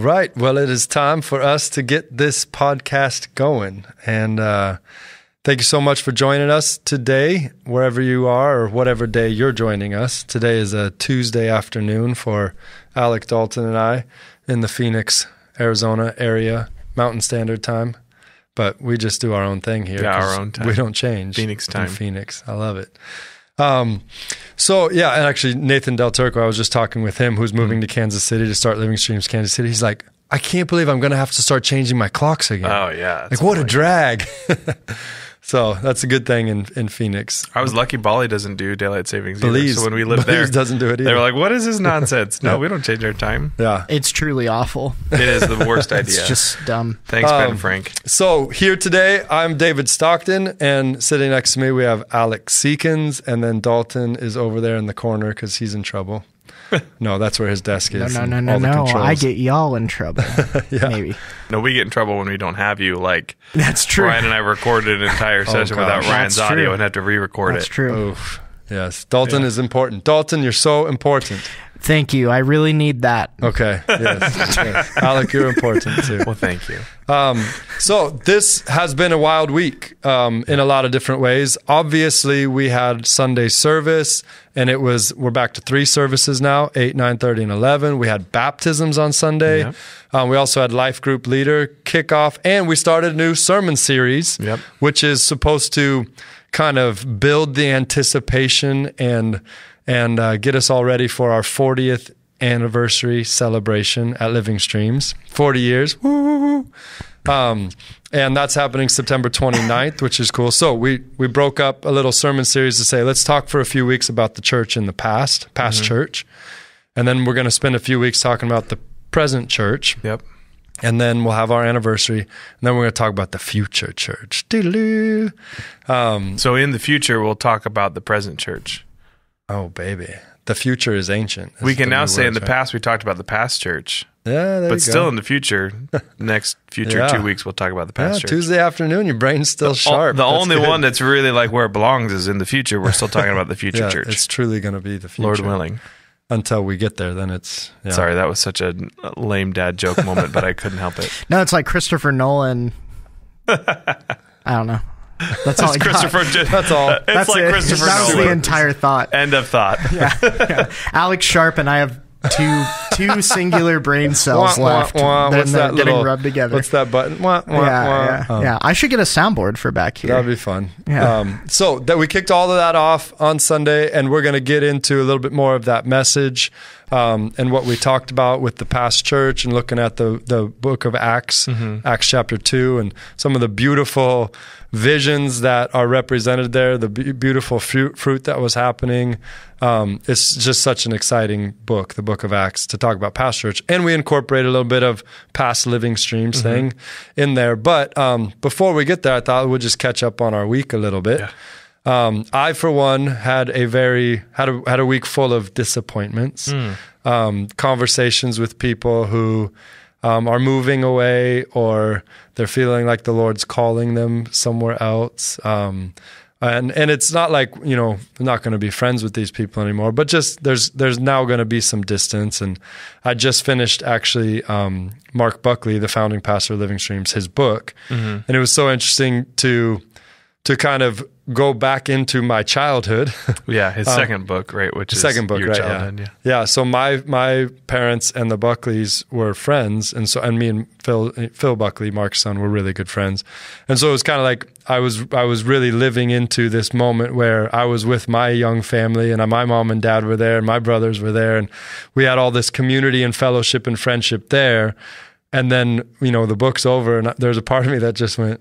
right. Well, it is time for us to get this podcast going. And thank you so much for joining us today, wherever you are or whatever day you're joining us. Today is a Tuesday afternoon for Alec, Dalton, and I in the Phoenix, Arizona area, Mountain Standard Time. But we just do our own thing here. Yeah, our own time. We don't change. Phoenix time. Phoenix. I love it. So yeah, and actually Nathan Del Turco, I was just talking with him, who's moving to Kansas City to start Living Streams Kansas City. He's like, I can't believe I'm going to have to start changing my clocks again. Oh yeah. Like what a drag. So that's a good thing in Phoenix. I was lucky Bali doesn't do daylight savings Belize, either. So when we lived Belize there, doesn't do it either. They were like, what is this nonsense? No, we don't change our time. Yeah. It's truly awful. It is the worst idea. It's just dumb. Thanks, Ben and Frank. So here today, I'm David Stockton, and sitting next to me, we have Alec Seekins, and then Dalton is over there in the corner because he's in trouble. No, that's where his desk is. No. I get y'all in trouble. Yeah. Maybe. No, we get in trouble when we don't have you. Like That's true. Ryan and I recorded an entire session without Ryan's That's audio true. and have to re-record That's it. true. Oof. Yes. Dalton is important. Dalton, you're so important. Thank you. I really need that. Okay. Yes. Yes. Alec, you're important too. Well, thank you. So this has been a wild week in a lot of different ways. Obviously, we had Sunday service, and we're back to 3 services now, 8, 9:30, and 11. We had baptisms on Sunday. Yep. We also had life group leader kickoff, and we started a new sermon series, which is supposed to kind of build the anticipation and get us all ready for our 40th anniversary celebration at Living Streams. 40 years. Woo! And that's happening September 29th, which is cool. So we broke up a little sermon series to say, let's talk for a few weeks about the church in the past church. And then we're going to spend a few weeks talking about the present church. Yep. And then we'll have our anniversary. And then we're going to talk about the future church. Doo-doo-doo. So in the future, we'll talk about the present church. Oh, baby. The future is ancient. We can now say in the past, we talked about the past church. Yeah, there you go. But still in the future, next future 2 weeks, we'll talk about the past church. Tuesday afternoon, your brain's still sharp. The only one that's really like where it belongs is in the future. We're still talking about the future church. It's truly going to be the future. Lord willing. Until we get there, then it's... Yeah. Sorry, that was such a lame dad joke moment, but I couldn't help it. No, it's like Christopher Nolan. I don't know. That's all I got. That's all. It's like Christopher Nolan. That was the entire thought. End of thought. Yeah. Alex Sharp and I have two singular brain cells left. What's that getting little, rubbed together. What's that button? Yeah. I should get a soundboard for back here. That'd be fun. Yeah. So that we kicked all of that off on Sunday, and we're going to get into a little bit more of that message and what we talked about with the past church and looking at the book of Acts, Acts chapter 2, and some of the beautiful visions that are represented there, the beautiful fruit that was happening. It's just such an exciting book, the book of Acts, to talk about past church. And we incorporate a little bit of past Living Streams thing in there. But before we get there, I thought we'd just catch up on our week a little bit. Yeah. I, for one, had a week full of disappointments, conversations with people who are moving away, or they're feeling like the Lord's calling them somewhere else. And it's not like, I'm not going to be friends with these people anymore, but just there's now going to be some distance. And I just finished actually Mark Buckley, the founding pastor of Living Streams, his book. And it was so interesting to kind of go back into my childhood. Yeah, his second book, right? Which is second book, your right? Childhood, yeah. So my parents and the Buckleys were friends, and me and Phil Buckley, Mark's son, were really good friends. And so it was kind of like I was really living into this moment where I was with my young family, and my mom and dad were there, and my brothers were there, and we had all this community and fellowship and friendship there. And then the book's over, and there's a part of me that just went,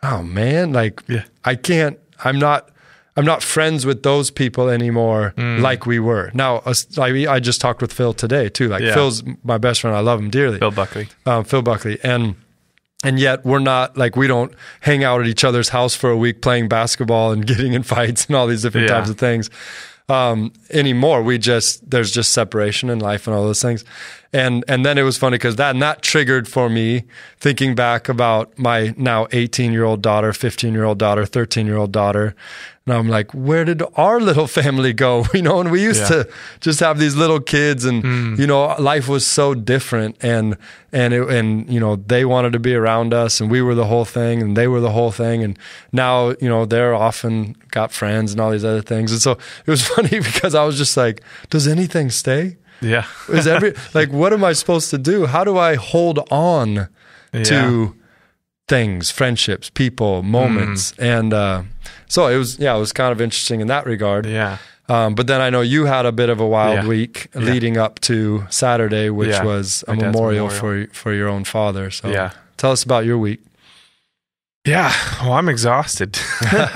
oh man, I'm not friends with those people anymore like we were. Now, I just talked with Phil today too. Phil's my best friend. I love him dearly. Phil Buckley. Phil Buckley. And yet we're not, we don't hang out at each other's house for a week playing basketball and getting in fights and all these different types of things anymore. There's just separation in life and all those things. And then it was funny because that triggered for me thinking back about my now 18-year-old daughter, 15-year-old daughter, 13-year-old daughter. And I'm like, where did our little family go? And we used to just have these little kids, and life was so different, and they wanted to be around us, and we were the whole thing, and they were the whole thing, and now they're often got friends and all these other things. And so it was funny because I was just like, does anything stay? Yeah. What am I supposed to do? How do I hold on to things, friendships, people, moments? And so it was kind of interesting in that regard. Yeah. But then I know you had a bit of a wild week leading up to Saturday, which was a memorial for your own father. So tell us about your week. Yeah. Well, I'm exhausted. But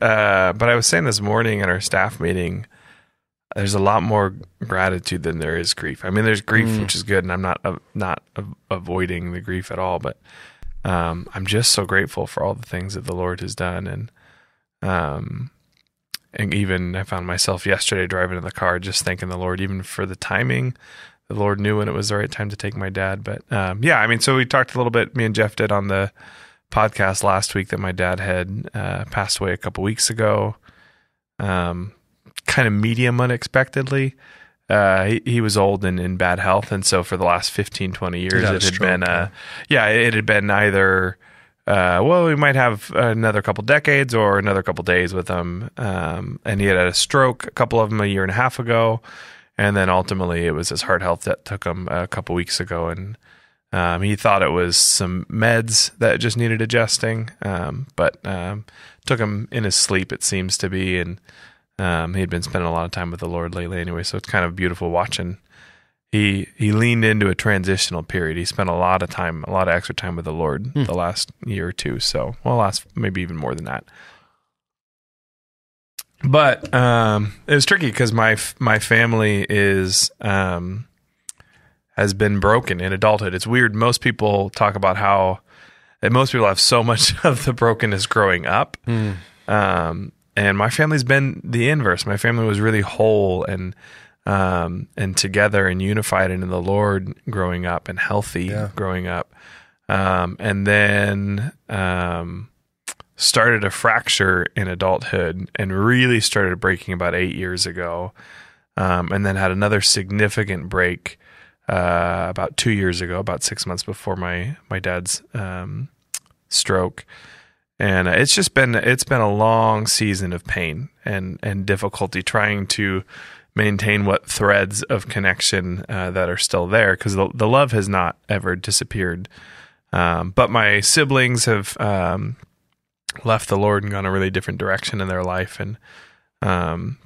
I was saying this morning at our staff meeting, there's a lot more gratitude than there is grief. I mean, there's grief, which is good, and I'm not avoiding the grief at all, but I'm just so grateful for all the things that the Lord has done. And even I found myself yesterday driving in the car just thanking the Lord, even for the timing. The Lord knew when it was the right time to take my dad. But so we talked a little bit, me and Jeff did on the podcast last week, that my dad had passed away a couple weeks ago. Kind of medium unexpectly. He was old and in bad health. And so for the last 15, 20 years, it had been either, we might have another couple decades or another couple days with him. And he had a stroke, a couple of them a year and a half ago. And then ultimately it was his heart health that took him a couple weeks ago. And he thought it was some meds that just needed adjusting. But took him in his sleep, it seems to be. And he had been spending a lot of time with the Lord lately anyway, so it's kind of beautiful watching. He leaned into a transitional period. He spent a lot of extra time with the Lord the last year or two. So, maybe even more than that. But it was tricky because my family has been broken in adulthood. It's weird. Most people talk about how most people have so much of the brokenness growing up. And my family's been the inverse. My family was really whole and together and unified in the Lord growing up, and healthy growing up. And then started a fracture in adulthood and really started breaking about 8 years ago. And then had another significant break about 2 years ago, about 6 months before my dad's stroke. And it's been a long season of pain and difficulty trying to maintain what threads of connection that are still there, because the love has not ever disappeared. But my siblings have left the Lord and gone a really different direction in their life, and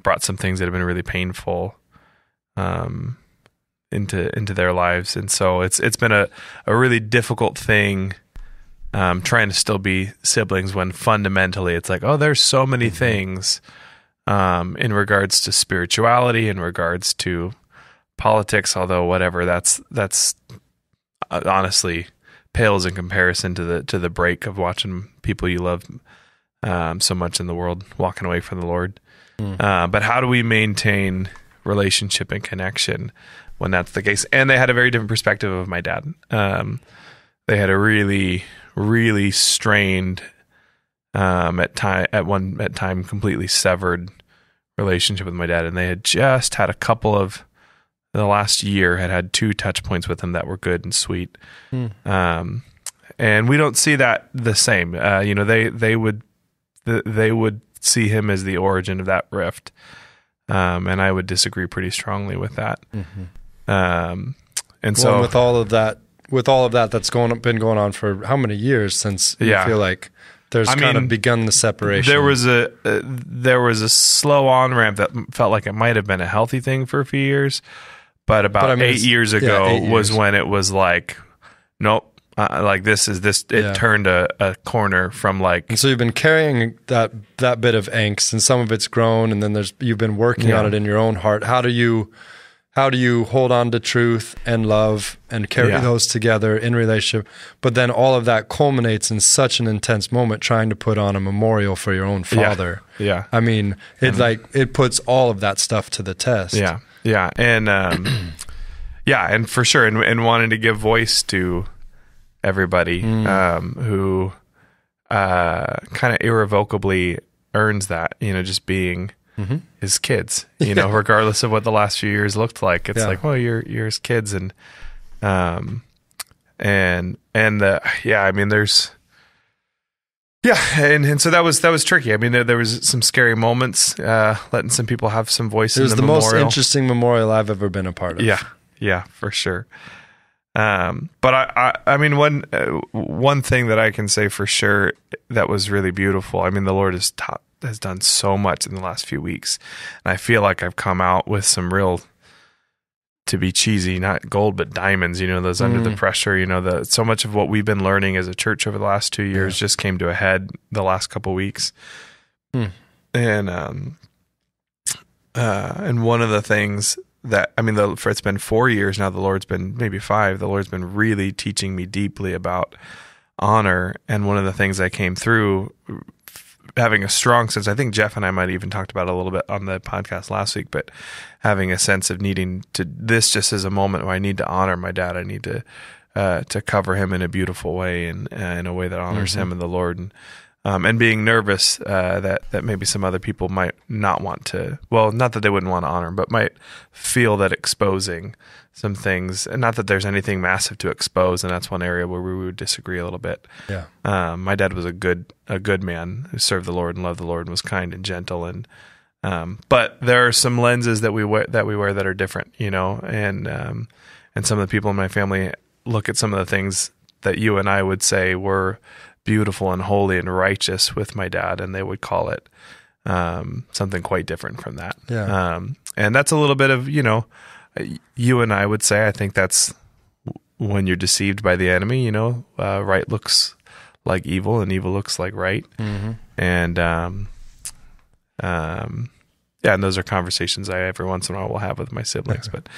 brought some things that have been really painful into their lives. And so it's been a really difficult thing. Trying to still be siblings when fundamentally it's like, there's so many things in regards to spirituality, in regards to politics, although whatever, that's honestly pales in comparison to the break of watching people you love so much in the world walking away from the Lord. But how do we maintain relationship and connection when that's the case? And they had a very different perspective of my dad. They had a really strained, at time completely severed relationship with my dad, and they had just had a couple of the last year had 2 touch points with him that were good and sweet. And we don't see that the same. They would see him as the origin of that rift, and I would disagree pretty strongly with that. And so with all of that that's been going on for how many years since you feel like there's kind of begun the separation? There was a slow on ramp that felt like it might have been a healthy thing for a few years, but 8 years ago was when it was like, nope. It turned a corner from like. And so you've been carrying that bit of angst, and some of it's grown, and then you've been working on it in your own heart. How do you hold on to truth and love and carry those together in relationship? But then all of that culminates in such an intense moment trying to put on a memorial for your own father. Yeah. I mean, it puts all of that stuff to the test. Yeah. Yeah. And Yeah, and for sure, and wanting to give voice to everybody who kind of irrevocably earns that, just being his kids, regardless of what the last few years looked like. It's like, well, you're his kids, and there's. Yeah, and so that was tricky. I mean, there was some scary moments, letting some people have some voice in the memorial. It was the most interesting memorial I've ever been a part of. Yeah, for sure. But I mean, one thing that I can say for sure that was really beautiful. I mean, the Lord has done so much in the last few weeks, and I feel like I've come out with some real, to be cheesy, not gold but diamonds. Those under the pressure. So much of what we've been learning as a church over the last 2 years just came to a head the last couple of weeks, and one of the things that, I mean, it's been 4 years now, the Lord's been, maybe 5, the Lord's been really teaching me deeply about honor. And one of the things I came through having a strong sense, I think Jeff and I might have even talked about it a little bit on the podcast last week, but having a sense of needing to, this just is a moment where I need to honor my dad. I need to cover him in a beautiful way, and in a way that honors him and the Lord. And being nervous that maybe some other people might not want to, well, not that they wouldn't want to honor him, but might feel that exposing some things, and not that there's anything massive to expose, and that's one area where we would disagree a little bit. Yeah. My dad was a good man who served the Lord and loved the Lord and was kind and gentle, and but there are some lenses that we wear that are different, and some of the people in my family look at some of the things that you and I would say were beautiful and holy and righteous with my dad, and they would call it something quite different from that. Yeah. And that's a little bit of, you and I would say, I think that's when you're deceived by the enemy, right looks like evil and evil looks like right. And and those are conversations I every once in a while will have with my siblings. But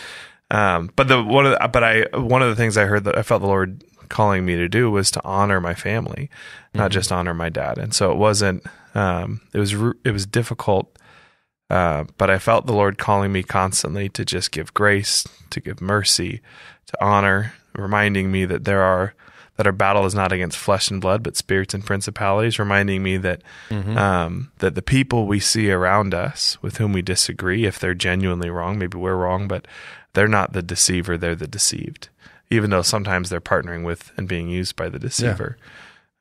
one of the things I heard that I felt the Lord calling me to do was to honor my family, not just honor my dad. And so it wasn't, it was difficult, but I felt the Lord calling me constantly to just give grace, to give mercy, to honor, reminding me that our battle is not against flesh and blood, but spirits and principalities, reminding me that, that the people we see around us with whom we disagree, if they're genuinely wrong, maybe we're wrong, but they're not the deceiver, they're the deceived, even though sometimes they're partnering with and being used by the deceiver.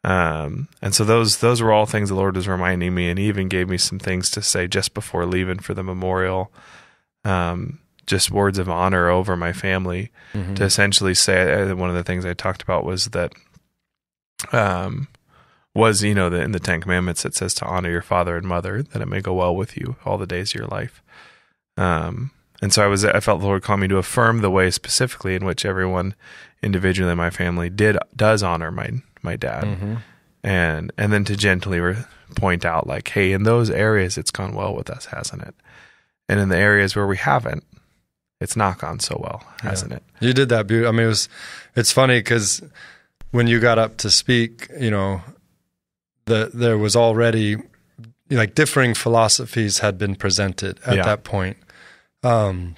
And so those were all things the Lord was reminding me, and He even gave me some things to say just before leaving for the memorial, just words of honor over my family, to essentially say, one of the things I talked about was that, in the 10 Commandments, it says to honor your father and mother, that it may go well with you all the days of your life. And so I felt the Lord call me to affirm the way specifically in which everyone individually in my family does honor my dad, and then to gently point out, like, hey, in those areas it's gone well with us, hasn't it? And in the areas where we haven't, it's not gone so well, hasn't it? You did that beautiful. I mean, it's funny because when you got up to speak, there was already, like, differing philosophies had been presented at that point. And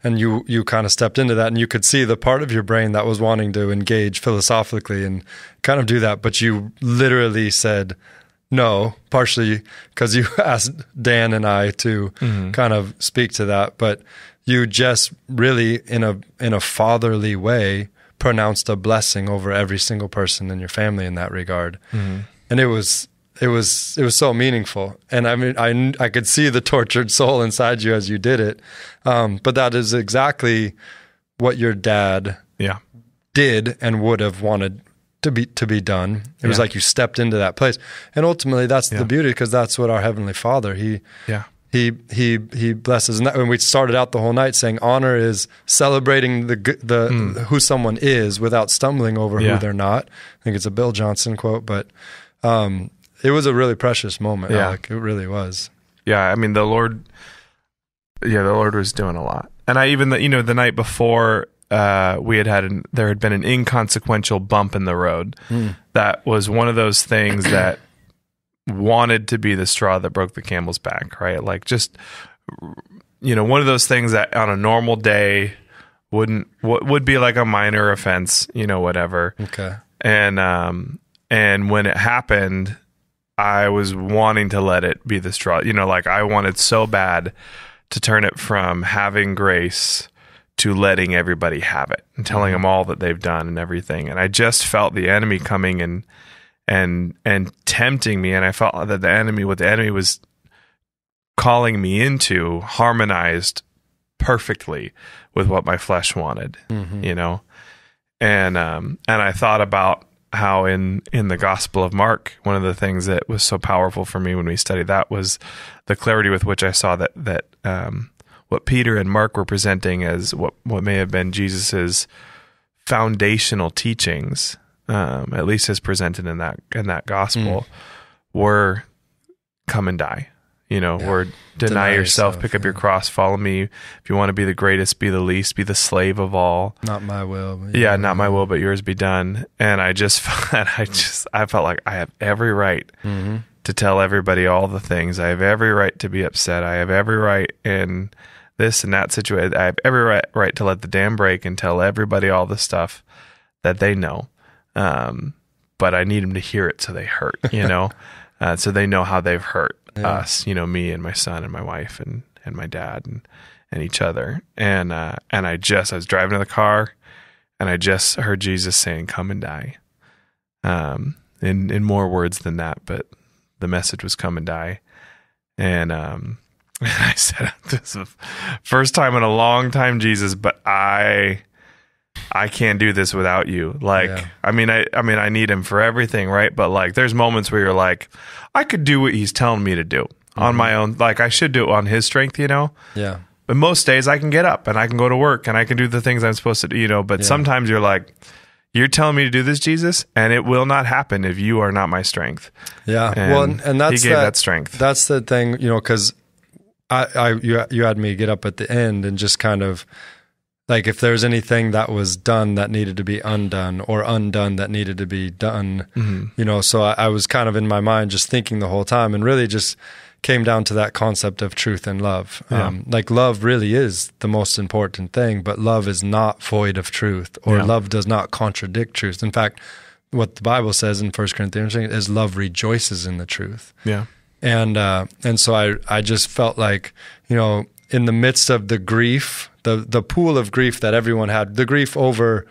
you kind of stepped into that, and you could see the part of your brain that was wanting to engage philosophically and kind of do that, but you literally said no, partially because you asked Dan and I to kind of speak to that, but you just really in a fatherly way pronounced a blessing over every single person in your family in that regard. And it was so meaningful. And I mean, I could see the tortured soul inside you as you did it. But that is exactly what your dad did and would have wanted to be done. It was like you stepped into that place. And ultimately that's the beauty, because that's what our Heavenly Father, He blesses. And we started out the whole night saying honor is celebrating the who someone is without stumbling over who they're not. I think it's a Bill Johnson quote, but it was a really precious moment, Alec. It really was. Yeah, I mean, the Lord was doing a lot. And I even, the night before, there had been an inconsequential bump in the road. That was one of those things that wanted to be the straw that broke the camel's back, right? Like, just, one of those things that on a normal day would be like a minor offense, whatever. Okay. And when it happened, I was wanting to let it be the straw. Like I wanted so bad to turn it from having grace to letting everybody have it and telling them all that they've done and everything. And I just felt the enemy coming and tempting me. And I felt that what the enemy was calling me into harmonized perfectly with what my flesh wanted, And I thought about how in the Gospel of Mark, one of the things that was so powerful for me when we studied that was the clarity with which I saw that what Peter and Mark were presenting as what may have been Jesus's foundational teachings, at least as presented in that gospel, were come and die. Or deny yourself, pick up your cross, follow me. If you want to be the greatest, be the least, be the slave of all. Not my will. Not my will, but yours be done. And I felt like I have every right to tell everybody all the things. I have every right to be upset. I have every right in this and that situation. I have every right to let the dam break and tell everybody all the stuff that they know. But I need them to hear it so they hurt, so they know how they've hurt. Us, me and my son and my wife and my dad and each other. And I was driving in the car and I just heard Jesus saying, come and die. In more words than that, but the message was come and die. And I said, this is the first time in a long time, Jesus, but I can't do this without you. I need him for everything, right? But like, there's moments where you're like, I could do what he's telling me to do on my own. Like I should do it on his strength, Yeah. But most days I can get up and I can go to work and I can do the things I'm supposed to do, but sometimes you're like, you're telling me to do this, Jesus, and it will not happen if you are not my strength. Yeah. And that's he gave that strength. That's the thing, cause you had me get up at the end and just kind of, like if there's anything that was done that needed to be undone or undone that needed to be done, so I was kind of in my mind just thinking the whole time and really just came down to that concept of truth and love. Yeah. Like love really is the most important thing, but love is not void of truth or love does not contradict truth. In fact, what the Bible says in 1 Corinthians is love rejoices in the truth. Yeah. And so I just felt like, in the midst of the grief, the pool of grief that everyone had, the grief over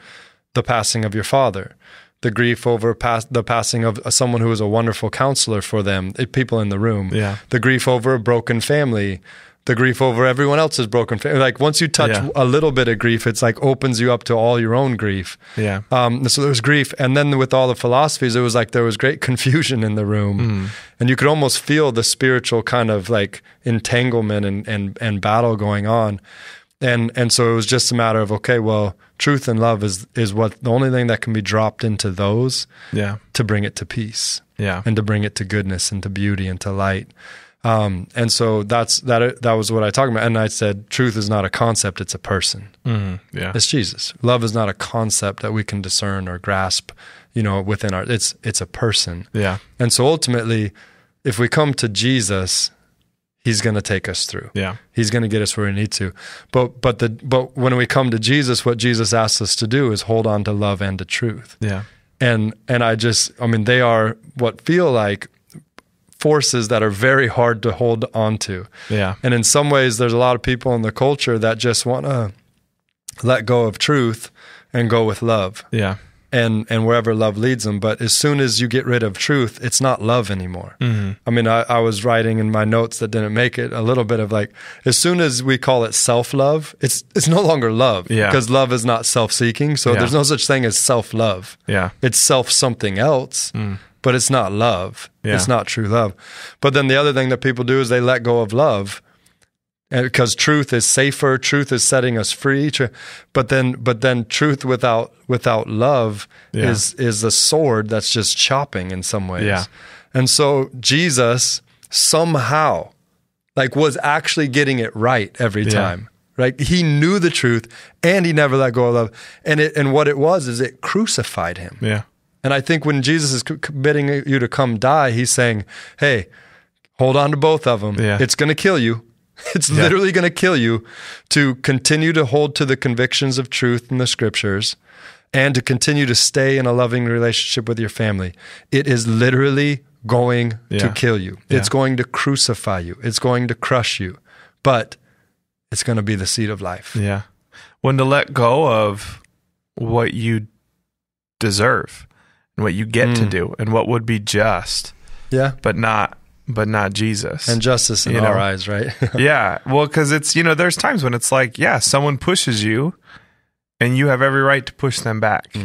the passing of your father, the grief over the passing of someone who was a wonderful counselor for them, people in the room, the grief over a broken family, the grief over everyone else's broken family. Like once you touch a little bit of grief, it's like opens you up to all your own grief. Yeah. So there was grief. And then with all the philosophies, it was like there was great confusion in the room. And you could almost feel the spiritual kind of like entanglement and battle going on. And so it was just a matter of, okay, well, truth and love is what the only thing that can be dropped into those to bring it to peace. Yeah. And to bring it to goodness and to beauty and to light. And so that was what I talked about. And I said, truth is not a concept, it's a person. Yeah. It's Jesus. Love is not a concept that we can discern or grasp, within it's a person. Yeah. And so ultimately, if we come to Jesus, he's going to take us through. Yeah. He's going to get us where we need to. But when we come to Jesus, what Jesus asks us to do is hold on to love and to truth. Yeah. And they are what feel like forces that are very hard to hold on to. Yeah. And in some ways, there's a lot of people in the culture that just want to let go of truth and go with love. Yeah. And wherever love leads them. But as soon as you get rid of truth, it's not love anymore. I was writing in my notes that didn't make it a little bit of like, as soon as we call it self-love, it's no longer love. Yeah. Because love is not self-seeking. So there's no such thing as self-love. Yeah. It's self-something else. But it's not love. Yeah. It's not true love. But then the other thing that people do is they let go of love because truth is safer. Truth is setting us free. But then truth without love is a sword that's just chopping in some ways. Yeah. And so Jesus somehow was actually getting it right every time. Right? He knew the truth and he never let go of love. And what it was is it crucified him. Yeah. And I think when Jesus is bidding you to come die, he's saying, hey, hold on to both of them. Yeah. It's going to kill you. It's literally going to kill you to continue to hold to the convictions of truth in the scriptures and to continue to stay in a loving relationship with your family. It is literally going to kill you. It's going to crucify you. It's going to crush you. But it's going to be the seed of life. Yeah. When to let go of what you deserve and what you get to do and what would be just. Yeah. But not Jesus. And justice in our eyes, right? Yeah. Well, because it's, there's times when it's like, someone pushes you and you have every right to push them back.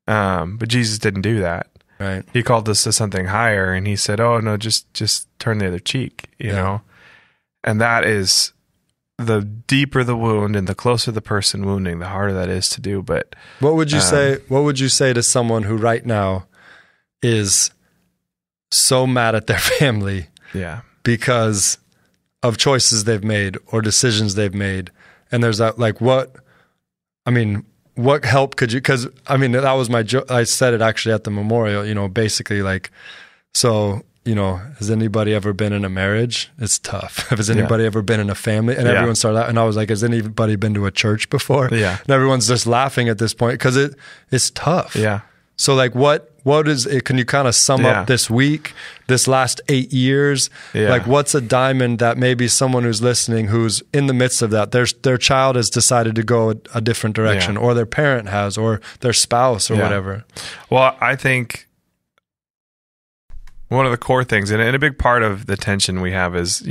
But Jesus didn't do that. Right. He called us to something higher and he said, oh, no, just turn the other cheek, you know? And that is, the deeper the wound and the closer the person wounding, the harder that is to do. But what would you say? What would you say to someone who right now is so mad at their family because of choices they've made or decisions they've made? And there's that, like, what help could you, because that was my joke. I said it actually at the memorial, basically like, so, has anybody ever been in a marriage? It's tough. Has anybody ever been in a family? And everyone started out, and I was like, has anybody been to a church before? Yeah. And everyone's just laughing at this point because it's tough. Yeah. So like what is it? Can you kind of sum up this week, this last 8 years? Yeah. Like what's a diamond that maybe someone who's listening, who's in the midst of that, their child has decided to go a different direction or their parent has, or their spouse or whatever. Well, I think one of the core things, and a big part of the tension we have is,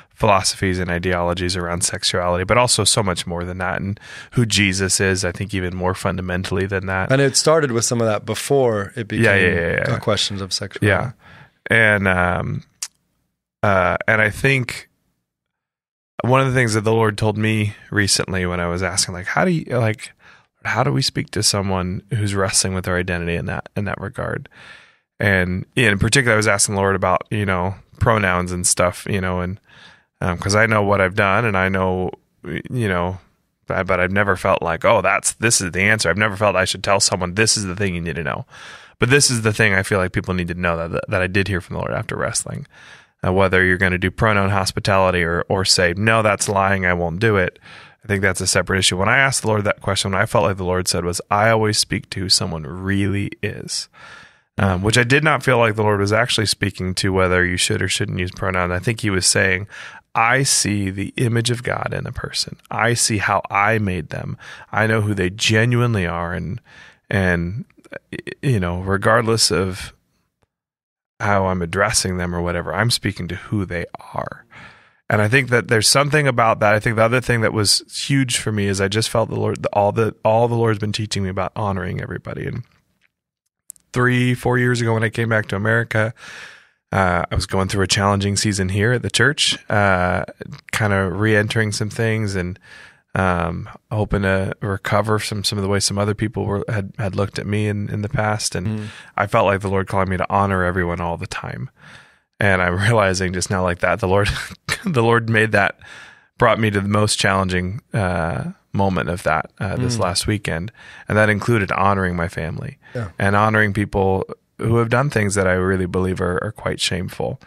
philosophies and ideologies around sexuality, but also so much more than that, and who Jesus is, I think even more fundamentally than that. And it started with some of that before it became questions of sexuality. Yeah. And I think one of the things that the Lord told me recently when I was asking, like, how do we speak to someone who's wrestling with their identity in that regard? And in particular, I was asking the Lord about, pronouns and stuff, and because I know what I've done and I know, but I've never felt like, oh, this is the answer. I've never felt I should tell someone this is the thing you need to know. But this is the thing I feel like people need to know that I did hear from the Lord after wrestling. Whether you're going to do pronoun hospitality or say, no, that's lying, I won't do it. I think that's a separate issue. When I asked the Lord that question, what I felt like the Lord said was, I always speak to who someone really is. Which I did not feel like the Lord was actually speaking to whether you should or shouldn't use pronouns. I think he was saying, I see the image of God in a person. I see how I made them. I know who they genuinely are. And regardless of how I'm addressing them or whatever, I'm speaking to who they are. And I think that there's something about that. I think the other thing that was huge for me is I just felt the Lord, all the Lord's been teaching me about honoring everybody. And 3-4 years ago when I came back to America, I was going through a challenging season here at the church, kind of re-entering some things and hoping to recover some of the way some other people had looked at me in the past. And I felt like the Lord calling me to honor everyone all the time. And I'm realizing just now like that, the Lord brought me to the most challenging moment of that this last weekend, and that included honoring my family and honoring people who have done things that I really believe are quite shameful,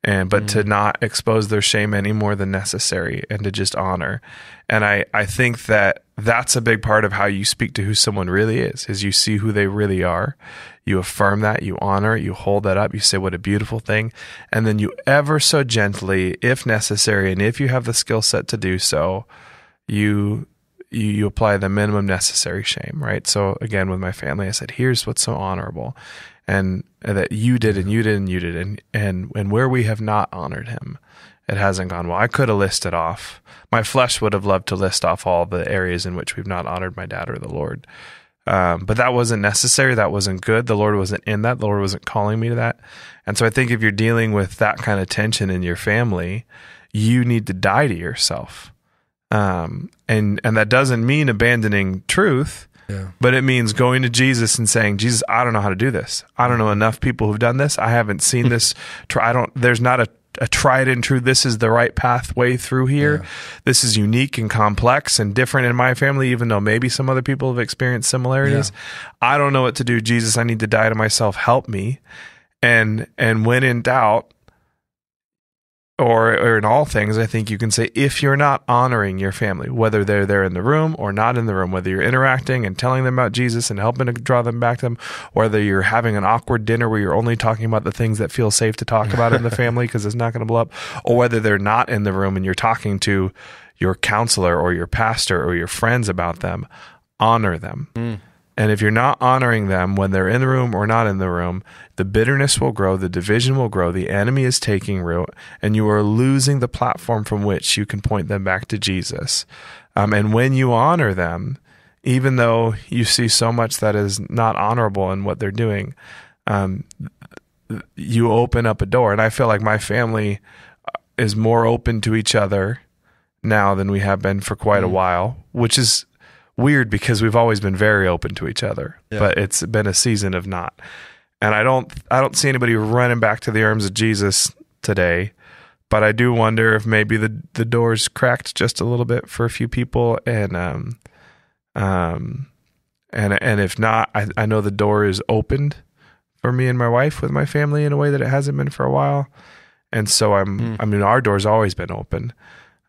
but to not expose their shame any more than necessary and to just honor. And I think that that's a big part of how you speak to who someone really is you see who they really are, you affirm that, you honor it, you hold that up, you say what a beautiful thing, and then you ever so gently, if necessary, and if you have the skill set to do so, you apply the minimum necessary shame, right? So again, with my family, I said, here's what's so honorable, and that you did, and you did, and you did, and where we have not honored him, it hasn't gone well. I could have listed off, my flesh would have loved to list off all the areas in which we've not honored my dad or the Lord. But that wasn't necessary. That wasn't good. The Lord wasn't in that. The Lord wasn't calling me to that. And so I think if you're dealing with that kind of tension in your family, you need to die to yourself. And that doesn't mean abandoning truth, but it means going to Jesus and saying, Jesus, I don't know how to do this. I don't know enough people who've done this. I haven't seen this. There's not a tried and true, this is the right pathway through here. Yeah. This is unique and complex and different in my family, even though maybe some other people have experienced similarities. Yeah. I don't know what to do. Jesus, I need to die to myself. Help me. And when in doubt, or in all things, I think you can say, if you're not honoring your family, whether they're there in the room or not in the room, whether you're interacting and telling them about Jesus and helping to draw them back to them, or whether you're having an awkward dinner where you're only talking about the things that feel safe to talk about in the family because it's not going to blow up, or whether they're not in the room and you're talking to your counselor or your pastor or your friends about them, honor them. And if you're not honoring them when they're in the room or not in the room, the bitterness will grow, the division will grow, the enemy is taking root, and you are losing the platform from which you can point them back to Jesus. And when you honor them, even though you see so much that is not honorable in what they're doing, you open up a door. And I feel like my family is more open to each other now than we have been for quite a while, which is weird because we've always been very open to each other, but it's been a season of not. And I don't see anybody running back to the arms of Jesus today, but I do wonder if maybe the door's cracked just a little bit for a few people, and if not, I know the door is opened for me and my wife with my family in a way that it hasn't been for a while. And so I mean, our door's always been open,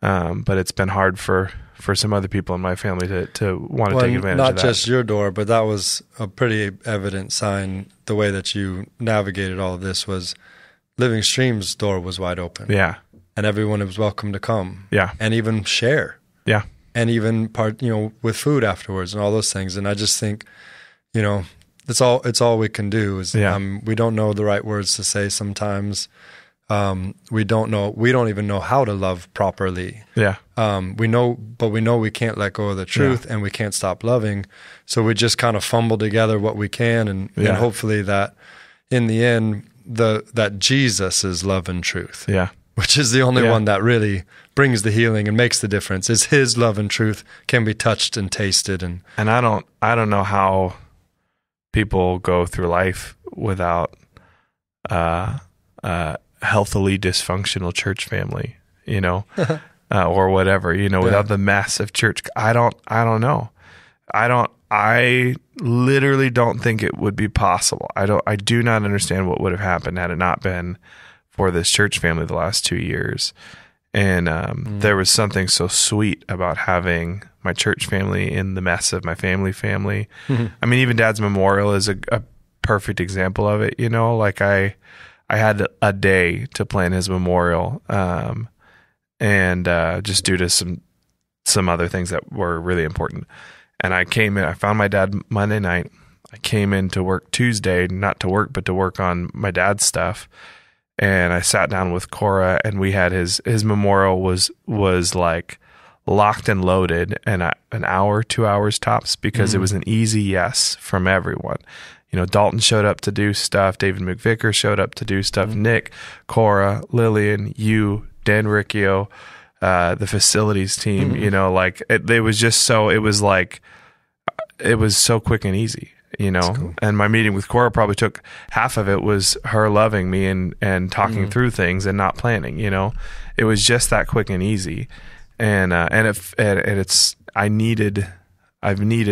but it's been hard for some other people in my family to want to take advantage of that. Not just your door, but that was a pretty evident sign. The way that you navigated all of this was Living Stream's door was wide open. Yeah. And everyone was welcome to come. Yeah. And even share. Yeah. And even with food afterwards and all those things. And I just think, it's all we can do is, we don't know the right words to say sometimes. We don't even know how to love properly. Yeah. We know we can't let go of the truth, and we can't stop loving. So we just kind of fumble together what we can, and hopefully that in the end, that Jesus is love and truth. Yeah. Which is the only one that really brings the healing and makes the difference. Is His love and truth can be touched and tasted, and I don't know how people go through life without healthily dysfunctional church family, or whatever, without the massive church. I don't know. I literally don't think it would be possible. I do not understand what would have happened had it not been for this church family the last 2 years. And there was something so sweet about having my church family in the mess of my family. Mm-hmm. I mean, even Dad's memorial is a perfect example of it. Like I had a day to plan his memorial, and just due to some other things that were really important. And I found my dad Monday night. I came in to work Tuesday, not to work, but to work on my dad's stuff. And I sat down with Cora, and we had his memorial was like locked and loaded, and an hour, 2 hours tops, because it was an easy yes from everyone. Dalton showed up to do stuff. David McVicker showed up to do stuff. Nick, Cora, Lillian, you, Dan Riccio, the facilities team. It was so quick and easy. Cool. And my meeting with Cora probably took half of it was her loving me and talking through things and not planning. It was just that quick and easy. I've needed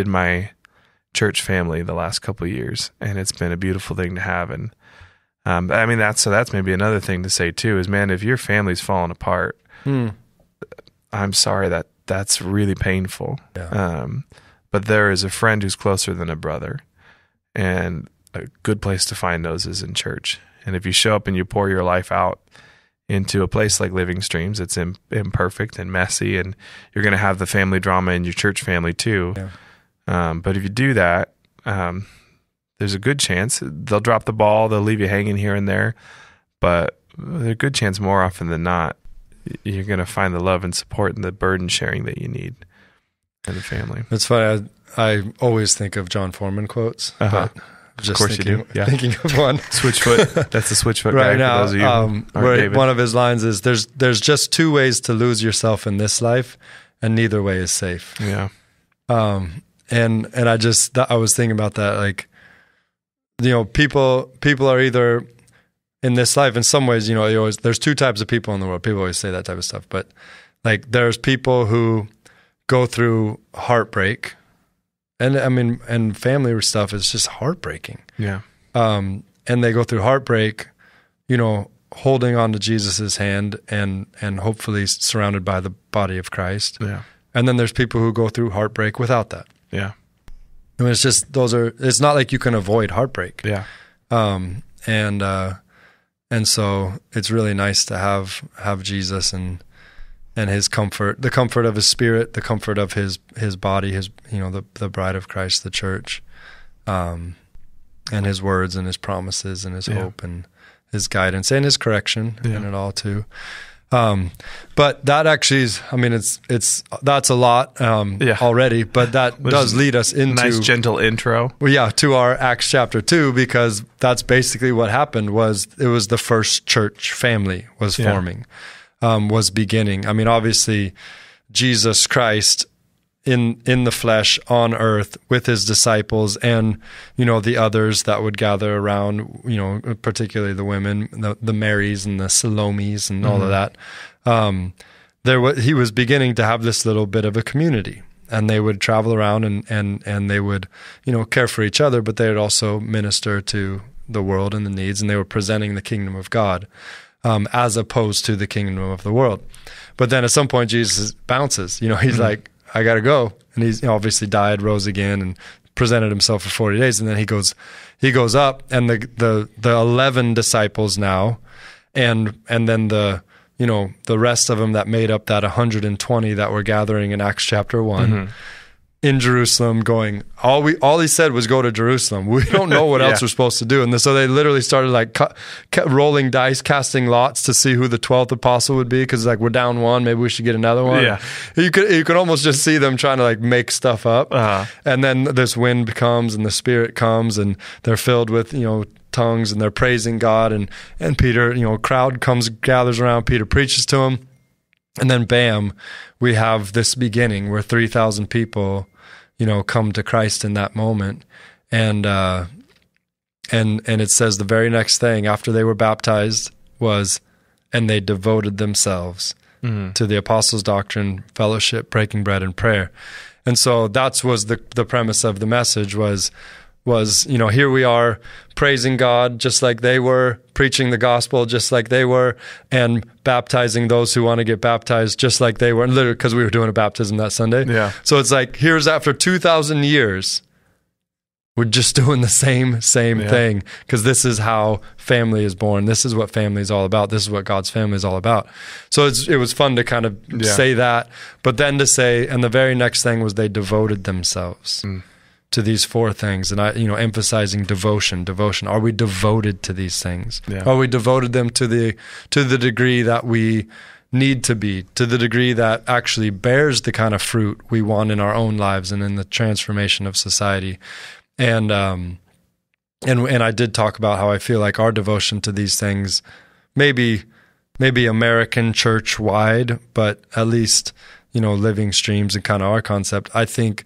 my church family the last couple of years, and it's been a beautiful thing to have. And that's maybe another thing to say too is, man, if your family's falling apart, I'm sorry that's really painful. Yeah. But there is a friend who's closer than a brother, and a good place to find those is in church. And if you show up and you pour your life out into a place like Living Streams, it's imperfect and messy, and you're going to have the family drama in your church family too. Yeah. But if you do that, there's a good chance they'll drop the ball. They'll leave you hanging here and there, but there's a good chance more often than not, you're going to find the love and support and the burden sharing that you need in the family. It's funny. I always think of John Foreman quotes, but just of course you do. Yeah. Thinking of one. Switchfoot. That's the Switchfoot right guy now, for those of you. Where one of his lines is, there's just two ways to lose yourself in this life, and neither way is safe. Yeah. And I was thinking about that, like, people are either in this life, in some ways, there's two types of people in the world. People always say that type of stuff, but like there's people who go through heartbreak, and family stuff is just heartbreaking. Yeah. And they go through heartbreak, holding on to Jesus's hand and hopefully surrounded by the body of Christ. Yeah. And then there's people who go through heartbreak without that. Yeah. I mean, it's not like you can avoid heartbreak. Yeah. And so it's really nice to have Jesus and his comfort, the comfort of his spirit, the comfort of his body, the bride of Christ, the church, and his words and his promises and his hope and his guidance and his correction in it all too. But that actually is, I mean, that's a lot already, but that does lead us into nice gentle intro. Well, to our Acts chapter 2, because that's basically what happened. It was the first church family was forming, was beginning. I mean, obviously, Jesus Christ in the flesh on earth with his disciples and, the others that would gather around, particularly the women, the Marys and the Salomes and all of that. He was beginning to have this little bit of a community, and they would travel around and they would, care for each other, but they would also minister to the world and the needs, and they were presenting the kingdom of God, as opposed to the kingdom of the world. But then at some point Jesus bounces, he's like, I got to go. And he's obviously died, rose again, and presented himself for 40 days. And then he goes up, and the 11 disciples now, and then the rest of them that made up that 120 that were gathering in Acts chapter 1 in Jerusalem, going, all he said was go to Jerusalem. We don't know what else we're supposed to do. And so they literally started rolling dice, casting lots to see who the 12th apostle would be, because we're down one, maybe we should get another one. Yeah. You could almost just see them trying to make stuff up. And then this wind comes and the Spirit comes and they're filled with, tongues, and they're praising God, and Peter, crowd gathers around, Peter preaches to them, and then bam, we have this beginning where 3,000 people come to Christ in that moment. And it says the very next thing after they were baptized was, and they devoted themselves to the apostles' doctrine, fellowship, breaking bread, and prayer. And so that was the premise of the message was, here we are praising God just like they were, preaching the gospel just like they were, and baptizing those who want to get baptized just like they were, literally because we were doing a baptism that Sunday. Yeah. So it's here's after 2,000 years, we're just doing the same thing, because this is how family is born. This is what family is all about. This is what God's family is all about. So it was fun to kind of say that, but then to say, and the very next thing was they devoted themselves to these 4 things, and emphasizing devotion. Are we devoted to these things? Yeah. Are we devoted them to the degree that we need to be, to the degree that actually bears the kind of fruit we want in our own lives and in the transformation of society? And I did talk about how I feel like our devotion to these things, maybe American church wide, but at least Living Streams and kind of our concept, I think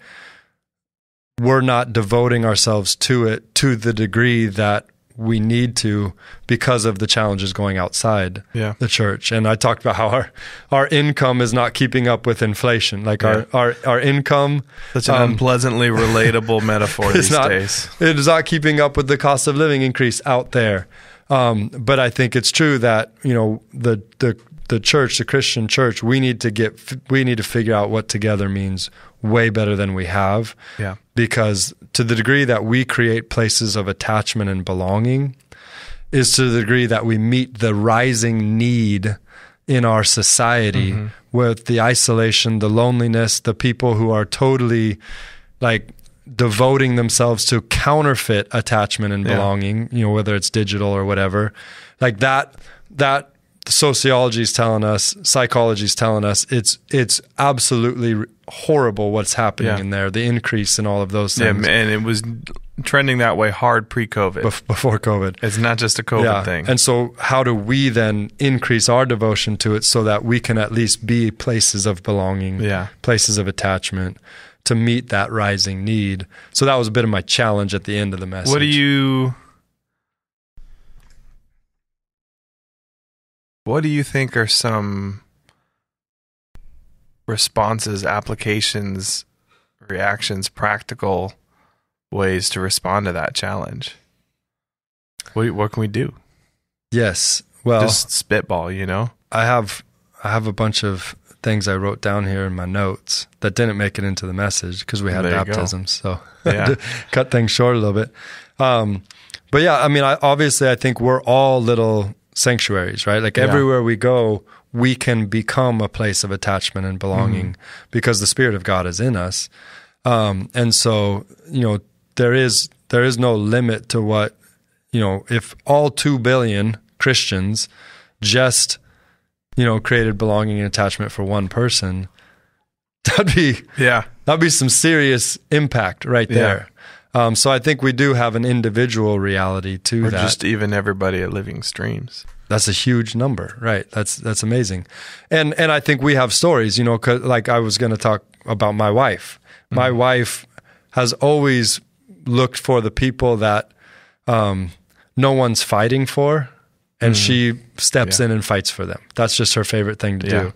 we're not devoting ourselves to it to the degree that we need to, because of the challenges going outside the church. And I talked about how our income is not keeping up with inflation. Our income, such an unpleasantly relatable metaphor these days. It is not keeping up with the cost of living increase out there. But I think it's true that the church, the Christian church, we need to figure out what together means way better than we have. Yeah. Because to the degree that we create places of attachment and belonging is to the degree that we meet the rising need in our society with the isolation, the loneliness, the people who are totally devoting themselves to counterfeit attachment and belonging, whether it's digital or whatever, that sociology is telling us, psychology is telling us, it's absolutely horrible what's happening in there, the increase in all of those things. Yeah, and it was trending that way hard pre-COVID. Before COVID. It's not just a COVID thing. And so how do we then increase our devotion to it so that we can at least be places of belonging, places of attachment, to meet that rising need? So that was a bit of my challenge at the end of the message. What do you think are some responses, applications, reactions, practical ways to respond to that challenge? What can we do? Yes. Well, just spitball, I have a bunch of things I wrote down here in my notes that didn't make it into the message because we had baptisms. So cut things short a little bit. But yeah, I mean, I think we're all little sanctuaries, right? Like everywhere we go, we can become a place of attachment and belonging because the Spirit of God is in us. And so, there is no limit to what, if all 2 billion Christians just, created belonging and attachment for one person, that'd be some serious impact right there. So I think we do have an individual reality to or that. Or just even everybody at Living Streams. That's a huge number, right? That's amazing. And I think we have stories, 'cause like I was going to talk about my wife. My wife has always looked for the people that no one's fighting for, and she steps in and fights for them. That's just her favorite thing to do.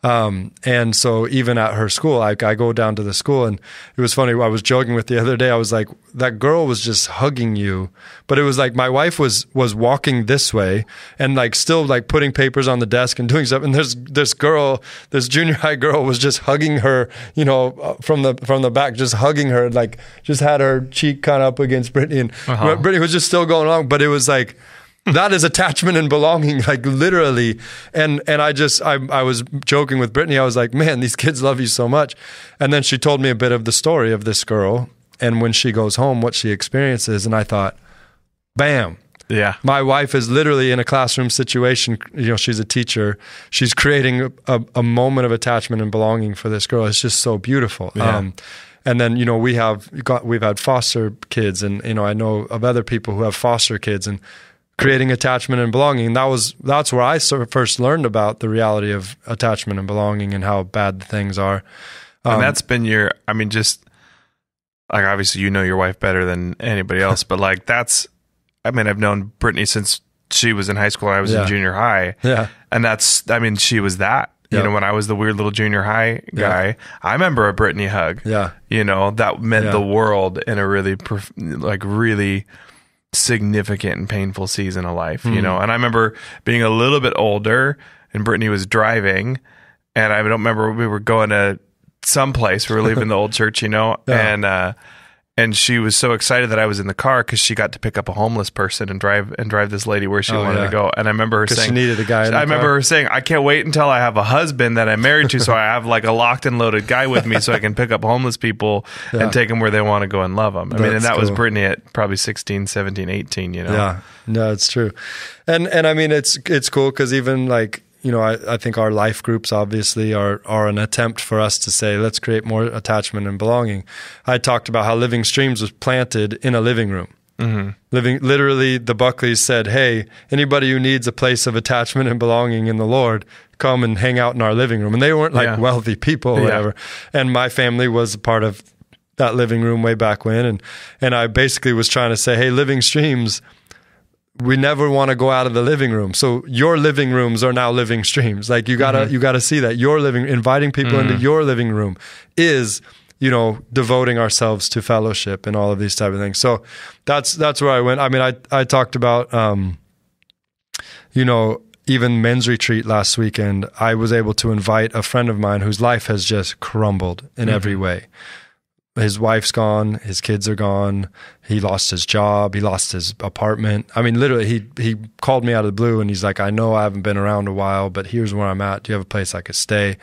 And so even at her school, I go down to the school, and it was funny. I was joking with the other day. I was like, that girl was just hugging you, but it was like my wife was walking this way and like still like putting papers on the desk and doing stuff. And this junior high girl was just hugging her, from the back, just hugging her, like just had her cheek kind of up against Brittany, and Brittany was just still going along. But it was like, that is attachment and belonging, like literally. And I was joking with Brittany. I was like, man, these kids love you so much. And then she told me a bit of the story of this girl and when she goes home, what she experiences. And I thought, bam. Yeah. My wife is literally in a classroom situation. She's a teacher. She's creating a moment of attachment and belonging for this girl. It's just so beautiful. Yeah. And then, we've had foster kids, and, I know of other people who have foster kids, and creating attachment and belonging. That's where I first learned about the reality of attachment and belonging and how bad the things are. And that's been just like, obviously your wife better than anybody else, but like I've known Brittany since she was in high school and I was in junior high. Yeah. And she was that. When I was the weird little junior high guy, I remember a Brittany hug. Yeah. That meant the world in a really, really significant and painful season of life, and I remember being a little bit older and Brittany was driving, and I don't remember, we were going to someplace, we were leaving the old church, and she was so excited that I was in the car because she got to pick up a homeless person and drive this lady where she wanted to go. And I remember her saying, she needed a guy. I remember her saying, I can't wait until I have a husband that I'm married to, so I have like a locked and loaded guy with me, so I can pick up homeless people and take them where they want to go and love them. And that was Brittany at probably 16, 17, 18. Yeah, no, it's true. And I mean, it's cool because even like, I think our life groups obviously are an attempt for us to say, let's create more attachment and belonging. I talked about how Living Streams was planted in a living room. Literally, the Buckleys said, hey, anybody who needs a place of attachment and belonging in the Lord, come and hang out in our living room. And they weren't like wealthy people or whatever. And my family was a part of that living room way back when. And I basically was trying to say, hey, Living Streams, we never want to go out of the living room. So your living rooms are now Living Streams. Like you gotta see that inviting people into your living room is, devoting ourselves to fellowship and all of these type of things. So that's where I went. I mean, I talked about, even men's retreat last weekend. I was able to invite a friend of mine whose life has just crumbled in every way. His wife's gone. His kids are gone. He lost his job. He lost his apartment. I mean, literally, he called me out of the blue and he's like, I know I haven't been around a while, but here's where I'm at. Do you have a place I could stay?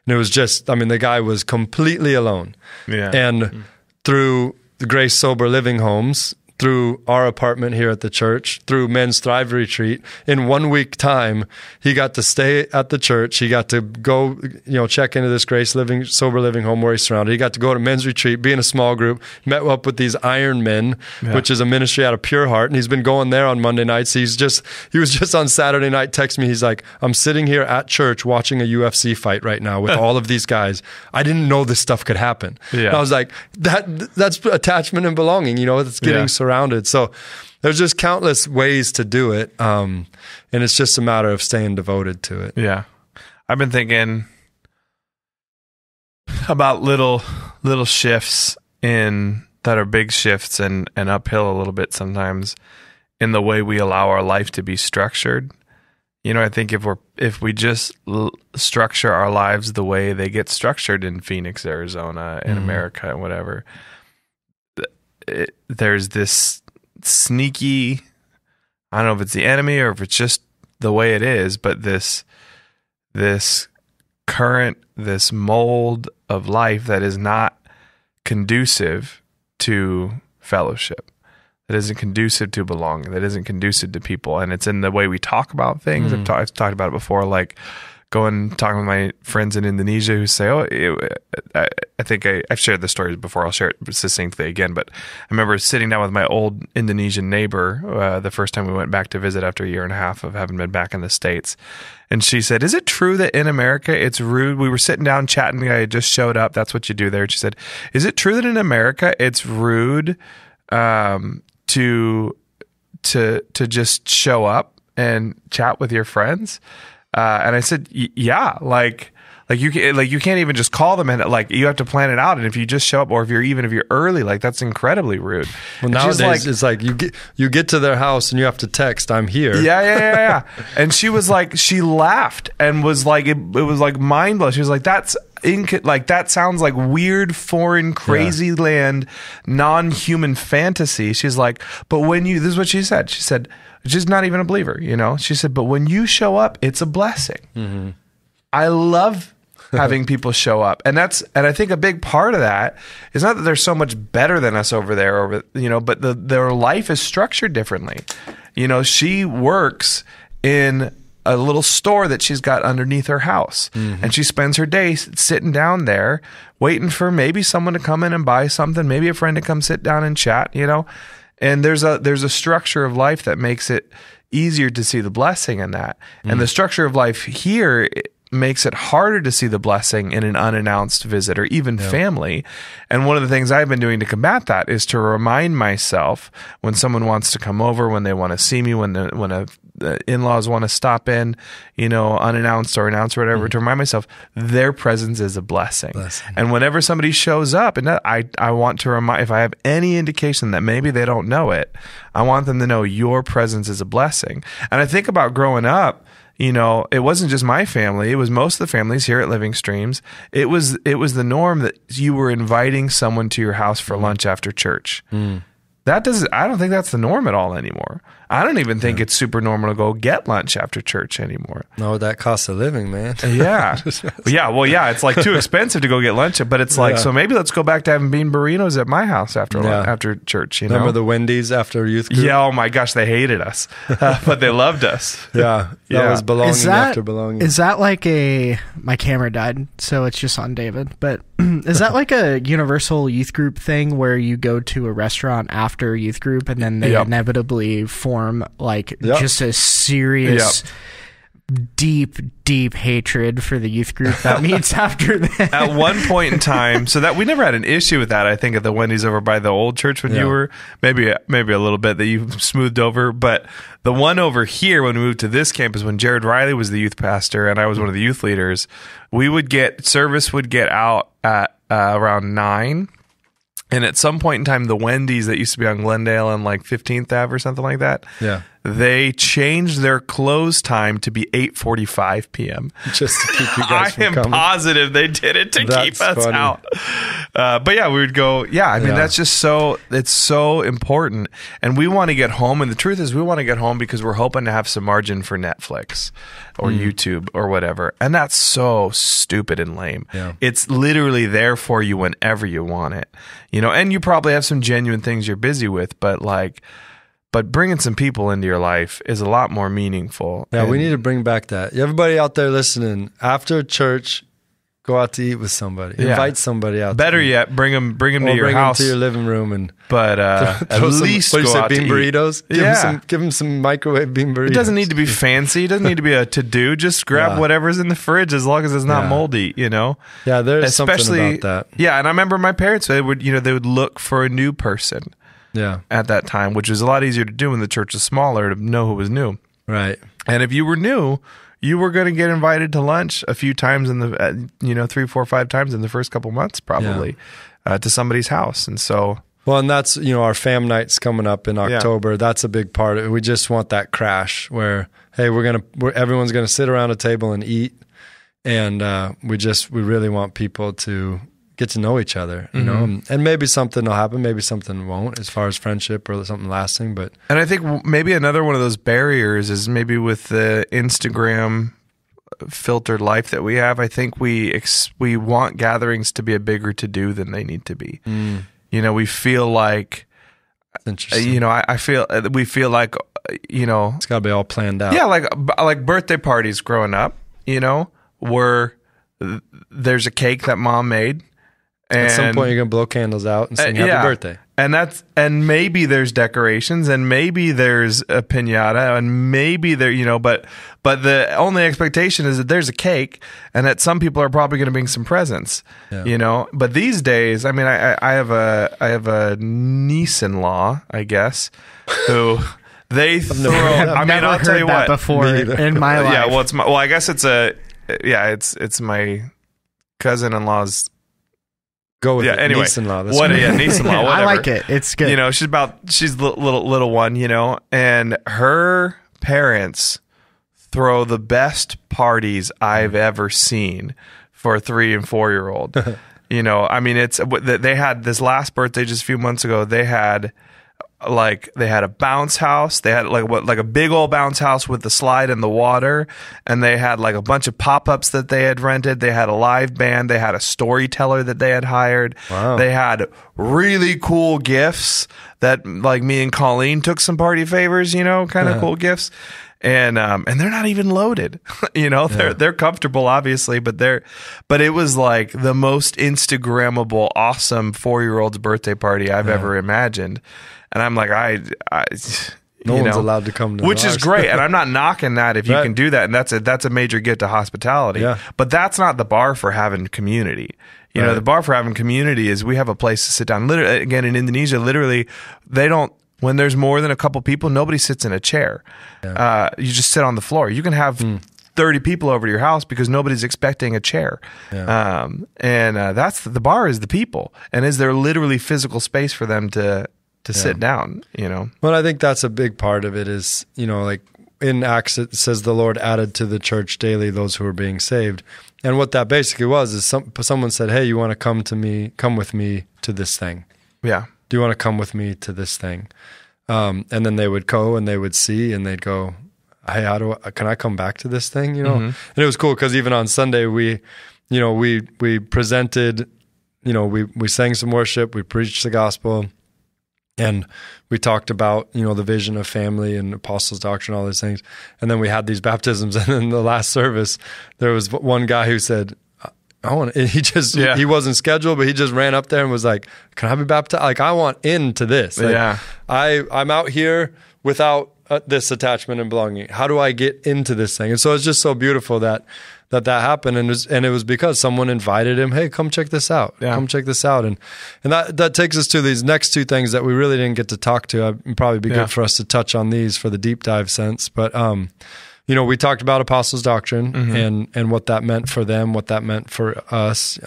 And it was just, the guy was completely alone. Yeah. And through the Grace Sober Living Homes, through our apartment here at the church, through Men's Thrive Retreat, in 1 week time, he got to stay at the church. He got to go, check into this Grace Sober Living Home where he's surrounded. He got to go to Men's Retreat, be in a small group, met up with these Iron Men, which is a ministry out of Pure Heart. And he's been going there on Monday nights. He was just on Saturday night, texting me. He's like, I'm sitting here at church watching a UFC fight right now with all of these guys. I didn't know this stuff could happen. Yeah. And I was like, that's attachment and belonging, it's getting surrounded. So there's just countless ways to do it. And it's just a matter of staying devoted to it. Yeah. I've been thinking about little shifts that are big shifts and uphill a little bit sometimes in the way we allow our life to be structured. I think if we just structure our lives the way they get structured in Phoenix, Arizona, in America, and whatever, there's this sneaky, I don't know if it's the enemy or if it's just the way it is, but this current, this mold of life that is not conducive to fellowship, that isn't conducive to belonging, that isn't conducive to people. And it's in the way we talk about things. I've talked about it before, like talking with my friends in Indonesia who say, I think I've shared the stories before. I'll share it succinctly again. But I remember sitting down with my old Indonesian neighbor the first time we went back to visit after a year and a half of having been back in the States. And she said, is it true that in America it's rude? We were sitting down chatting. I just showed up. That's what you do there. She said, is it true that in America it's rude to just show up and chat with your friends? And I said, yeah, like you can't even just call them, and like you have to plan it out. And if you just show up, or if you're early, like that's incredibly rude. Well, nowadays it's like you get to their house and you have to text, I'm here. Yeah. And she was like, she laughed and was like, it was like mindless. She was like, that sounds like weird, foreign, crazy land, non-human fantasy. She's like, but this is what she said. She said, she's not even a believer, She said, but when you show up, it's a blessing. Mm-hmm. I love having people show up. And I think a big part of that is not that they're so much better than us over there, but their life is structured differently. She works in a little store that she's got underneath her house. Mm-hmm. And she spends her day sitting down there waiting for maybe someone to come in and buy something, maybe a friend to come sit down and chat, And there's a structure of life that makes it easier to see the blessing in that. Mm. And the structure of life here makes it harder to see the blessing in an unannounced visit or even family. And one of the things I've been doing to combat that is to remind myself when someone wants to come over, when they want to see me, when the in-laws want to stop in, unannounced or announced or whatever, to remind myself their presence is a blessing. And whenever somebody shows up, and I want to remind, if I have any indication that maybe they don't know it, I want them to know your presence is a blessing. And I think about growing up, it wasn't just my family. It was most of the families here at Living Streams. It was the norm that you were inviting someone to your house for lunch after church. Mm. I don't think that's the norm at all anymore. I don't even think it's super normal to go get lunch after church anymore. No, that costs a living, man. Yeah. It's like too expensive to go get lunch, but it's like, so maybe let's go back to having bean burritos at my house after church, Remember the Wendys after youth group? Yeah, oh my gosh, they hated us, but they loved us. Yeah, that was belonging after belonging. Is that like my camera died, so it's just on David, but is that like a universal youth group thing where you go to a restaurant after youth group and then they inevitably form just a serious deep hatred for the youth group that meets after that? At one point in time, so that we never had an issue with that, I think, at the Wendys over by the old church when you were, maybe a little bit that you smoothed over, but the one over here when we moved to this campus, when Jared Riley was the youth pastor and I was one of the youth leaders, service would get out at around 9. And at some point in time, the Wendys that used to be on Glendale and like 15th Ave or something like that, they changed their close time to be 8:45 p.m. Just to keep you guys from coming. Positive they did it to keep us out. But yeah, we would go, that's just it's so important. And we want to get home. And the truth is we want to get home because we're hoping to have some margin for Netflix or YouTube or whatever. And that's so stupid and lame. Yeah. It's literally there for you whenever you want it. And you probably have some genuine things you're busy with, but bringing some people into your life is a lot more meaningful. Yeah, we need to bring back that. Everybody out there listening, after church, go out to eat with somebody. Invite somebody out. Better yet, bring them to your house. Bring them to your living room. At least go out bean to burritos? Eat. Give them some microwave bean burritos. It doesn't need to be fancy. It doesn't need to be a to-do. Just grab whatever's in the fridge as long as it's not moldy, Yeah, there's something about that. Yeah, and I remember my parents, they would look for a new person. Yeah. At that time, which was a lot easier to do when the church was smaller, to know who was new. Right. And if you were new, you were going to get invited to lunch a few times in the 3, 4, 5 times in the first couple months, probably, to somebody's house. And so Well, and that's, our fam night's coming up in October. That's a big part of it. We just want that crash where, hey, everyone's going to sit around a table and eat. And we really want people to get to know each other, you know, and maybe something will happen, maybe something won't as far as friendship or something lasting. And I think maybe another one of those barriers is maybe with the Instagram filtered life that we have. I think we want gatherings to be a bigger to-do than they need to be. We feel like, we feel like, it's got to be all planned out. Yeah, like birthday parties growing up, where there's a cake that mom made. And at some point, you're gonna blow candles out and sing happy birthday. And maybe there's decorations, and maybe there's a piñata, and maybe but the only expectation is that there's a cake, and that some people are probably going to bring some presents. But these days, I mean, I have a niece-in-law, I guess, who they throw. I'll tell you what. Before in my life, yeah. I guess it's my cousin-in-law's. Go with it. Anyway, niece-in-law. Niece-in-law. Whatever. I like it. It's good. She's little one, and her parents throw the best parties I've ever seen for a 3 and 4 year old. They had this last birthday just a few months ago. They had a bounce house. They had a big old bounce house with the slide in the water, and they had like a bunch of pop-ups that they had rented. They had a live band. They had a storyteller that they had hired. Wow. They had really cool gifts that like me and Colleen took some party favors, kind of cool gifts. And they're not even loaded, they're comfortable, obviously, but it was like the most Instagrammable, awesome 4-year-old's birthday party I've ever imagined. And I'm like, no one's allowed to come to which ours. is great. And I'm not knocking that if you can do that. And that's a major gift to hospitality. Yeah. But that's not the bar for having community. The bar for having community is we have a place to sit down. Literally, again, in Indonesia, literally, when there's more than a couple people, nobody sits in a chair. Yeah. You just sit on the floor. You can have 30 people over to your house because nobody's expecting a chair. Yeah. That's the bar is the people. And is there literally physical space for them to sit down, Well, I think that's a big part of it is, like in Acts, it says the Lord added to the church daily those who were being saved. And what that basically was is someone said, hey, you want to come with me to this thing? Yeah. Do you want to come with me to this thing? And then they would go and they would see and they'd go, hey, can I come back to this thing? And it was cool because even on Sunday, we presented, we sang some worship, we preached the gospel. And we talked about, the vision of family and apostles' doctrine, all those things. And then we had these baptisms. And in the last service, there was one guy who said, he wasn't scheduled, but he just ran up there and was like, can I be baptized? Like, I want into this. Like, I'm out here without this attachment and belonging. How do I get into this thing? And so it's just so beautiful that happened, and it was because someone invited him. Hey, come check this out. Yeah. Come check this out, and that takes us to these next two things that we really didn't get to talk to. It'd probably be good for us to touch on these for the deep dive sense, but we talked about apostles' doctrine and what that meant for them, what that meant for us.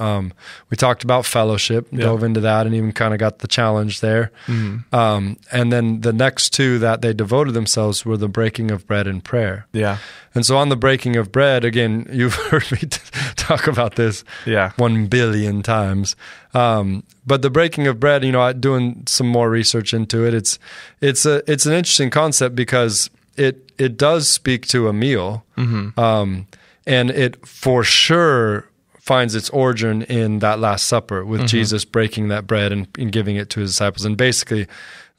We talked about fellowship, dove into that, and even kind of got the challenge there. And then the next two that they devoted themselves were the breaking of bread and prayer. Yeah. And so on the breaking of bread, again, you've heard me talk about this 1 billion times. But the breaking of bread, doing some more research into it, it's an interesting concept because it does speak to a meal, and it for sure finds its origin in that Last Supper with Jesus breaking that bread and giving it to his disciples, and basically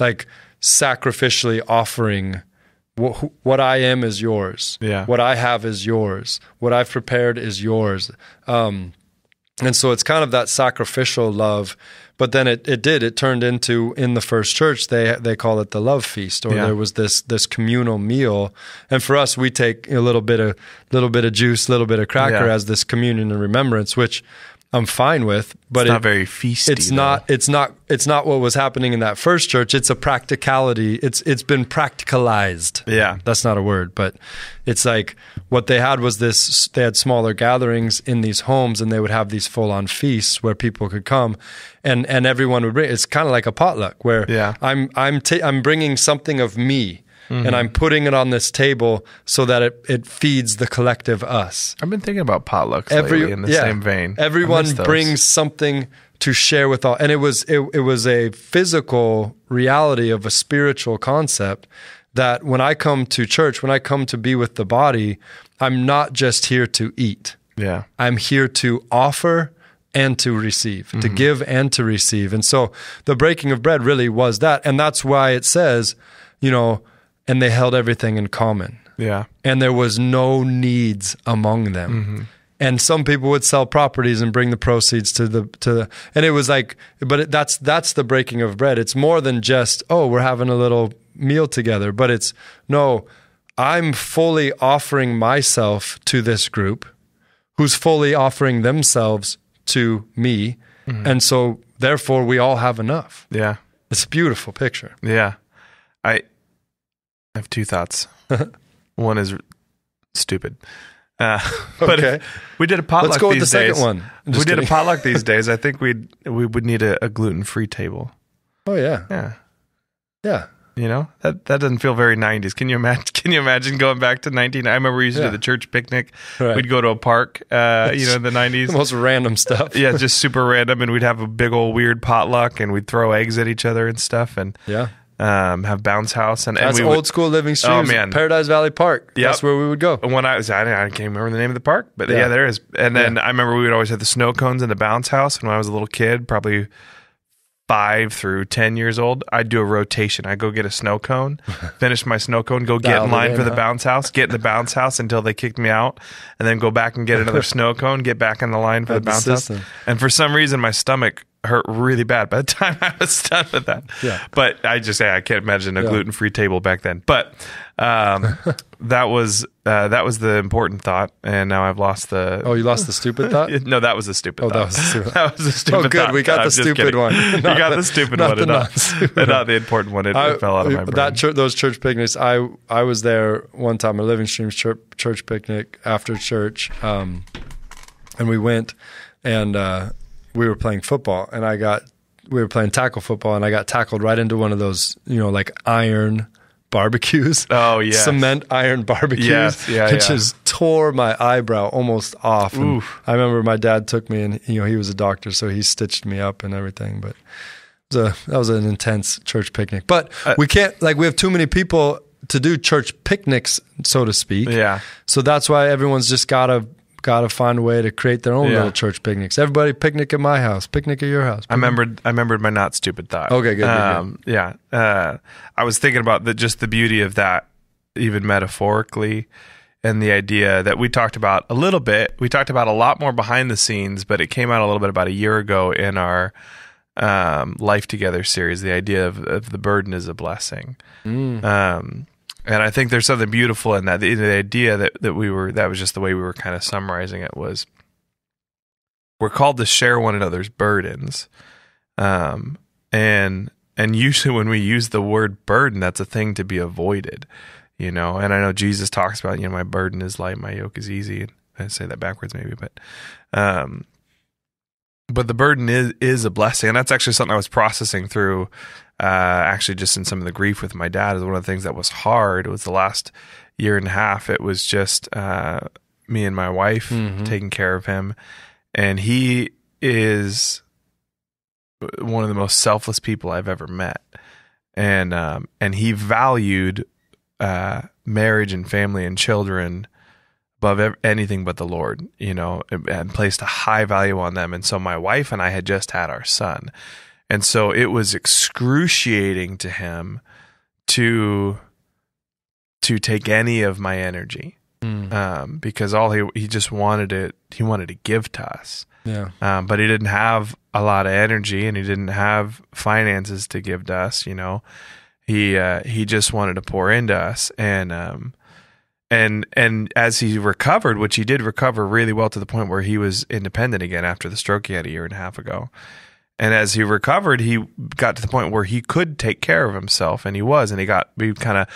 like sacrificially offering what I am is yours. Yeah. What I have is yours. What I've prepared is yours. And so it's kind of that sacrificial love. But then it turned into, in the first church, they call it the love feast, or there was this communal meal. And for us, we take a little bit of juice, a little bit of cracker as this communion and remembrance, which I'm fine with, but it's not very feisty. It's not what was happening in that first church. It's a practicality. It's been practicalized. Yeah. That's not a word, but it's like what they had was this, they had smaller gatherings in these homes, and they would have these full on feasts where people could come and everyone would bring, it's kind of like a potluck where I'm bringing something of me. And I'm putting it on this table so that it feeds the collective us. I've been thinking about potlucks lately in the same vein. Everyone brings something to share with all. And it was a physical reality of a spiritual concept that when I come to church, when I come to be with the body, I'm not just here to eat. Yeah. I'm here to offer and to receive, to give and to receive. And so the breaking of bread really was that. And that's why it says, and they held everything in common. Yeah. And there was no needs among them. And some people would sell properties and bring the proceeds to the and it was like, but that's the breaking of bread. It's more than just, we're having a little meal together, but it's, no, I'm fully offering myself to this group who's fully offering themselves to me. And so therefore we all have enough. Yeah. It's a beautiful picture. Yeah. I have two thoughts. One is stupid. But okay. We did a potluck. Let's go with these the days. second one. We did a potluck these days. I think we would need a gluten-free table. Oh yeah. Yeah. Yeah. That doesn't feel very 90s. Can you imagine going back to 19? I remember we used to do the church picnic. Right. We'd go to a park, in the 90s. The most random stuff. Yeah, just super random. And we'd have a big old weird potluck, and we'd throw eggs at each other and stuff. And have bounce house. And that's we old school living streams. Oh man, Paradise Valley Park. Yep. That's where we would go. When I can't remember the name of the park, but yeah there is. And then I remember we would always have the snow cones in the bounce house. And when I was a little kid, probably 5 through 10 years old, I'd do a rotation. I'd go get a snow cone, finish my snow cone, go get in line for the bounce house, get in the bounce house until they kicked me out, and then go back and get another snow cone, get back in the line for the bounce house. And for some reason, my stomach hurt really bad by the time I was done with that. Yeah. But I can't imagine a gluten-free table back then. But that was the important thought, and now I've lost the... Oh, you lost the stupid thought? No, that was the stupid thought. That was the stupid That was the stupid good. thought. We got the stupid one. You got the stupid one, and not the important one. It fell out of my brain. Those church picnics, I was there one time, a Living Streams church picnic after church, and we went, and we were playing football, and we were playing tackle football, and I got tackled right into one of those, like iron barbecues. Oh yeah, cement iron barbecues. Yes, it just tore my eyebrow almost off. And I remember my dad took me, and he was a doctor, so he stitched me up and everything. But that was an intense church picnic. But we can't, we have too many people to do church picnics, so to speak. Yeah. So that's why everyone's just gotta find a way to create their own little church picnics. Everybody picnic at my house, picnic at your house. Picnic. I remembered my not stupid thought. Okay, good. Yeah. I was thinking about just the beauty of that, even metaphorically, and the idea that we talked about a little bit. We talked about a lot more behind the scenes, but it came out a little bit about a year ago in our Life Together series, the idea of the burden is a blessing. And I think there's something beautiful in that. The idea that was just the way we were kind of summarizing it was, we're called to share one another's burdens. And usually when we use the word burden, that's a thing to be avoided, and I know Jesus talks about, my burden is light, my yoke is easy. I say that backwards maybe, but the burden is a blessing. And that's actually something I was processing through, actually just in some of the grief with my dad. Is one of the things that was hard. It was the last year and a half. It was just me and my wife taking care of him. And he is one of the most selfless people I've ever met. And he valued marriage and family and children above anything but the Lord, and placed a high value on them. And so my wife and I had just had our son. And so it was excruciating to him to take any of my energy, because all he just wanted to give to us. Yeah. But he didn't have a lot of energy, and he didn't have finances to give to us. He just wanted to pour into us, and And as he recovered, which he did recover really well to the point where he was independent again after the stroke he had a year and a half ago. And as he recovered, he got to the point where he could take care of himself, and he kind of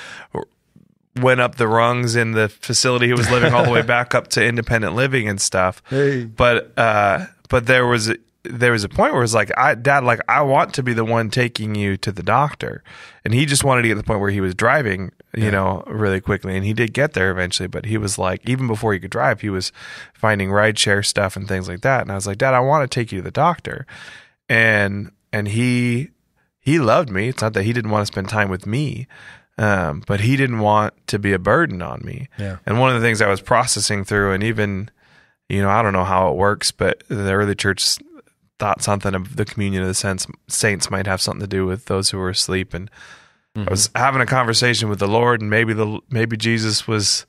went up the rungs in the facility he was living all the way back up to independent living and stuff. Hey. But there was a point where it was like, Dad, like, I want to be the one taking you to the doctor. And he just wanted to get to the point where he was driving, you know, really quickly. And he did get there eventually, but he was like, even before he could drive, he was finding rideshare stuff and things like that. And I was like, Dad, I want to take you to the doctor. And he loved me. It's not that he didn't want to spend time with me, but he didn't want to be a burden on me. Yeah. And one of the things I was processing through, and even, you know, I don't know how it works, but the early church thought something of the communion of the saints might have something to do with those who were asleep. And I was having a conversation with the Lord, and maybe Jesus was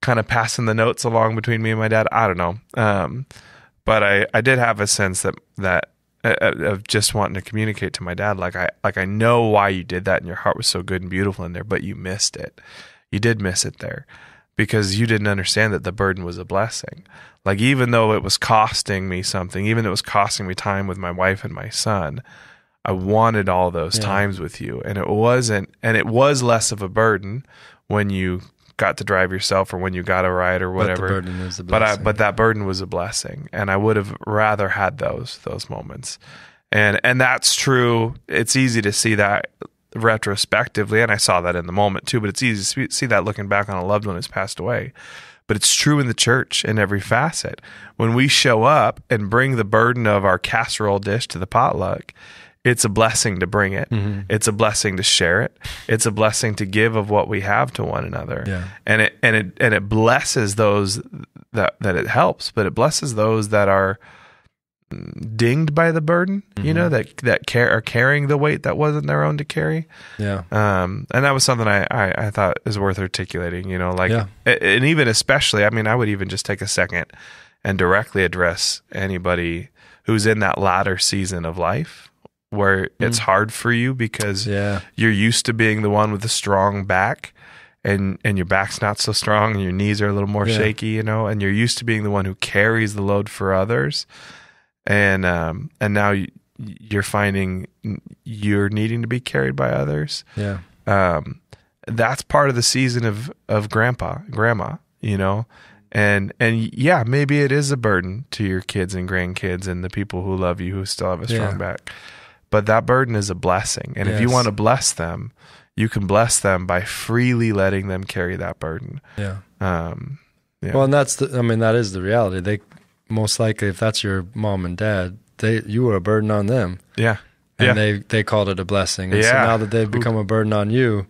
kind of passing the notes along between me and my dad. I don't know. But I did have a sense that of just wanting to communicate to my dad, like I know why you did that, and your heart was so good and beautiful in there, but you missed it. You did miss it there because you didn't understand that the burden was a blessing. Like, even though it was costing me something, even though it was costing me time with my wife and my son, I wanted all those times with you. And it was less of a burden when you got to drive yourself or when you got a ride or whatever. But the burden is a blessing. But that burden was a blessing. And I would have rather had those moments. And that's true. It's easy to see that retrospectively, and I saw that in the moment too, but it's easy to see that looking back on a loved one who's passed away. But it's true in the church in every facet. When we show up and bring the burden of our casserole dish to the potluck, it's a blessing to bring it. Mm-hmm. It's a blessing to share it. It's a blessing to give of what we have to one another. Yeah. And it blesses those that it helps, but it blesses those that are dinged by the burden, you know, that are carrying the weight that wasn't their own to carry. Yeah. And that was something I thought is worth articulating, you know, like, and even especially, I mean, I would even just take a second and directly address anybody who's in that latter season of life where it's hard for you because you're used to being the one with the strong back, and your back's not so strong and your knees are a little more shaky, you know, and you're used to being the one who carries the load for others. And now you're finding you're needing to be carried by others. Yeah. That's part of the season of grandma, you know, and yeah, maybe it is a burden to your kids and grandkids and the people who love you, who still have a strong back, but that burden is a blessing. And if you want to bless them, you can bless them by freely letting them carry that burden. Yeah. Well, and that is the reality. They, most likely, if that's your mom and dad, you were a burden on them. Yeah. And they called it a blessing. And so now that they've become a burden on you,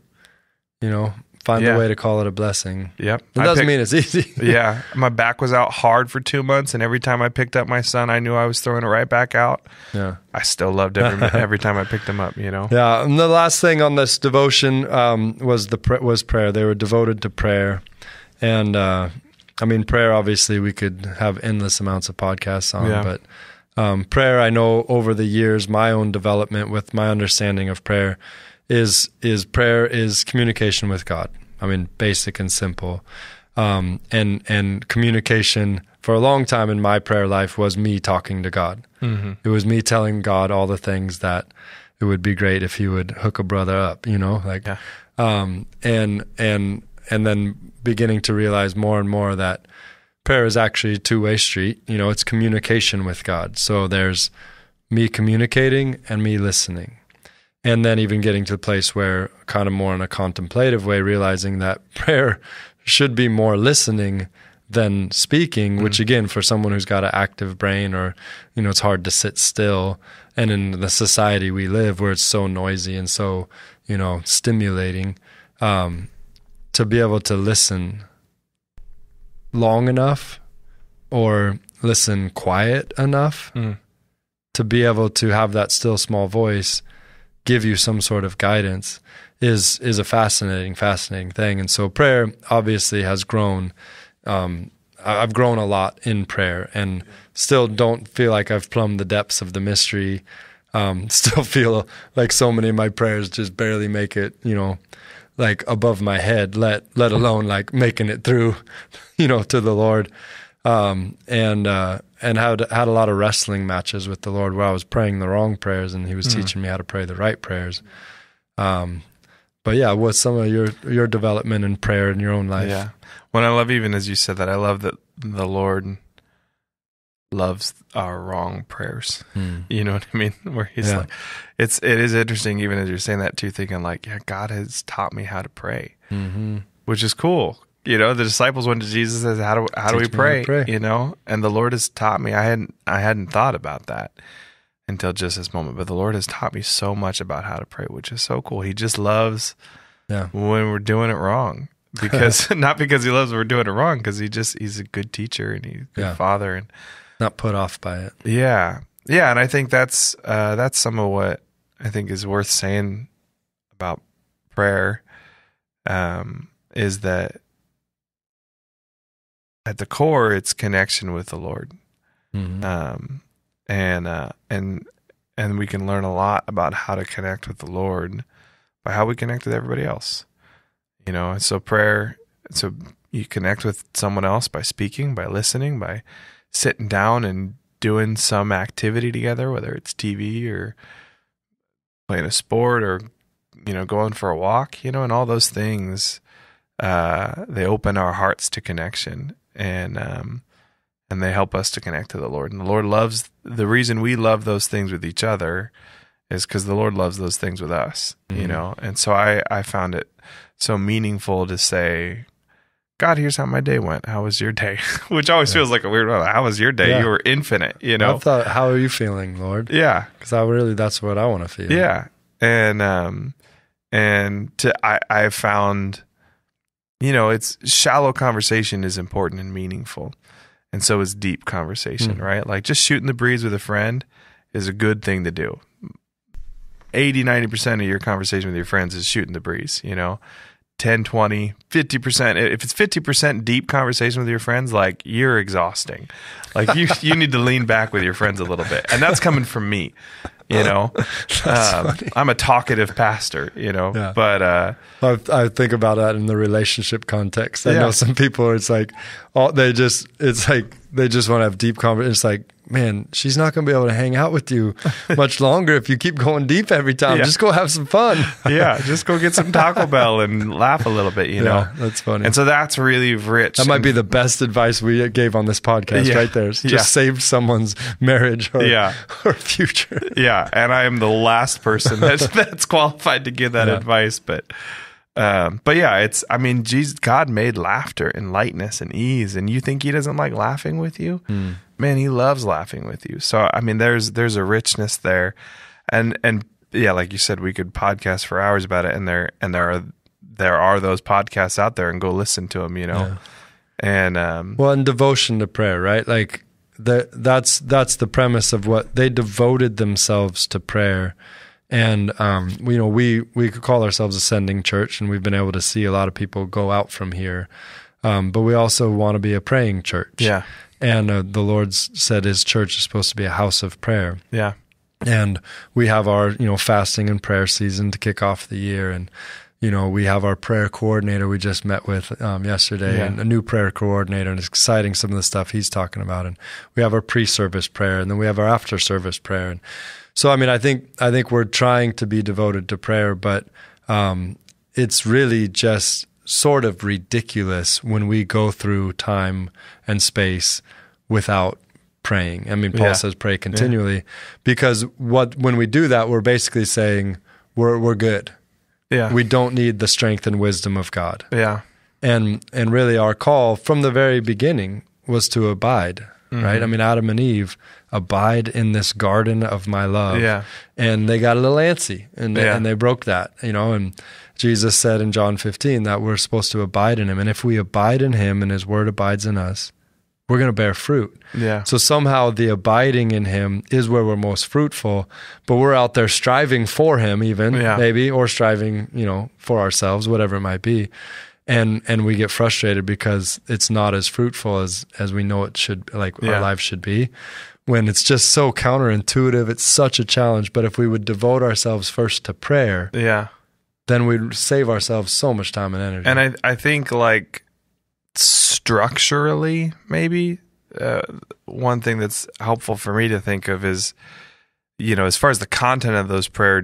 you know, find a way to call it a blessing. Yep. It doesn't mean it's easy. Yeah. My back was out hard for 2 months, and every time I picked up my son, I knew I was throwing it right back out. Yeah. I still loved every time I picked him up, you know. Yeah. And the last thing on this devotion was prayer. They were devoted to prayer. And I mean, prayer, obviously, we could have endless amounts of podcasts on, but prayer, I know over the years, my own development with my understanding of prayer is prayer is communication with God. I mean, basic and simple. And communication for a long time in my prayer life was me talking to God. Mm-hmm. It was me telling God all the things that it would be great if he would hook a brother up, you know, like, and then beginning to realize more and more that prayer is actually a two-way street. You know, it's communication with God. So there's me communicating and me listening. And then even getting to the place where kind of more in a contemplative way, realizing that prayer should be more listening than speaking, which again, for someone who's got an active brain, or, you know, it's hard to sit still. And in the society we live where it's so noisy and so, you know, stimulating, to be able to listen long enough or listen quiet enough to be able to have that still small voice give you some sort of guidance is a fascinating thing. And so prayer obviously has grown. I've grown a lot in prayer and still don't feel like I've plumbed the depths of the mystery. Still feel like so many of my prayers just barely make it, you know, like above my head, let alone like making it through, to the Lord. And had a lot of wrestling matches with the Lord where I was praying the wrong prayers, and he was teaching me how to pray the right prayers. But yeah, what's some of your development in prayer in your own life? Yeah. When I love, even as you said that, I love that the Lord loves our wrong prayers. You know what I mean? Where he's like, it is interesting, even as you're saying that too, thinking like, yeah, God has taught me how to pray, which is cool. The disciples went to Jesus and said, how do we pray? And the Lord has taught me. I hadn't thought about that until just this moment, but the Lord has taught me so much about how to pray, which is so cool. He just loves when we're doing it wrong, because not because he loves when we're doing it wrong, because he's a good teacher and he's a good father, and not put off by it. Yeah. And I think that's some of what I think is worth saying about prayer, is that at the core, it's connection with the Lord. And we can learn a lot about how to connect with the Lord by how we connect with everybody else. And so prayer, so you connect with someone else by speaking, by listening, by sitting down and doing some activity together, whether it's TV or playing a sport or, going for a walk, and all those things, they open our hearts to connection, and they help us to connect to the Lord. And the Lord loves, the reason we love those things with each other is because the Lord loves those things with us, And so I found it so meaningful to say, God, here's how my day went. How was your day? Which always feels like a weird one. How was your day? Yeah. You were infinite, I thought, how are you feeling, Lord? Yeah. Because that's what I want to feel. Yeah. And I found, it's shallow conversation is important and meaningful. And so is deep conversation, right? Like just shooting the breeze with a friend is a good thing to do. 80-90% of your conversation with your friends is shooting the breeze, 10, 20, 50%. If it's 50% deep conversation with your friends, like you're exhausting. Like you need to lean back with your friends a little bit. And that's coming from me, I'm a talkative pastor, but I think about that in the relationship context. I know some people, it's like, they just want to have deep conversation. It's like, man, she's not going to be able to hang out with you much longer if you keep going deep every time. Yeah. Just go have some fun. Just go get some Taco Bell and laugh a little bit, That's funny. And so that's really rich. That might be the best advice we gave on this podcast right there. Just saved someone's marriage or future. Yeah, and I am the last person that's qualified to give that advice, but God made laughter and lightness and ease, and you think he doesn't like laughing with you? Man, he loves laughing with you. So, there's a richness there, and like you said, we could podcast for hours about it, and there are those podcasts out there, and go listen to them, and and devotion to prayer, right? Like that's the premise of what they devoted themselves to prayer. And, we could call ourselves Ascending Church, and we've been able to see a lot of people go out from here. But we also want to be a praying church. Yeah. And the Lord said his church is supposed to be a house of prayer. Yeah. And we have our, fasting and prayer season to kick off the year. And, we have our prayer coordinator we just met with yesterday, and a new prayer coordinator, and it's exciting some of the stuff he's talking about. And we have our pre-service prayer, and then we have our after-service prayer. And so, I think we're trying to be devoted to prayer, but it's really just sort of ridiculous when we go through time and space without praying. Paul says pray continually, because when we do that, we're basically saying we're good. Yeah, we don't need the strength and wisdom of God. Yeah, and really our call from the very beginning was to abide. Right? Adam and Eve abide in this garden of my love. Yeah. And they got a little antsy, and they broke that, and Jesus said in John 15 that we're supposed to abide in him. And if we abide in him and his word abides in us, we're going to bear fruit. Yeah. So somehow the abiding in him is where we're most fruitful, but we're out there striving for him even, maybe, or striving, for ourselves, whatever it might be. And we get frustrated because it's not as fruitful as we know it should, our lives should be, when it's just so counterintuitive. It's such a challenge. But if we would devote ourselves first to prayer, then we'd save ourselves so much time and energy. And I think like structurally, maybe one thing that's helpful for me to think of is, as far as the content of those prayer,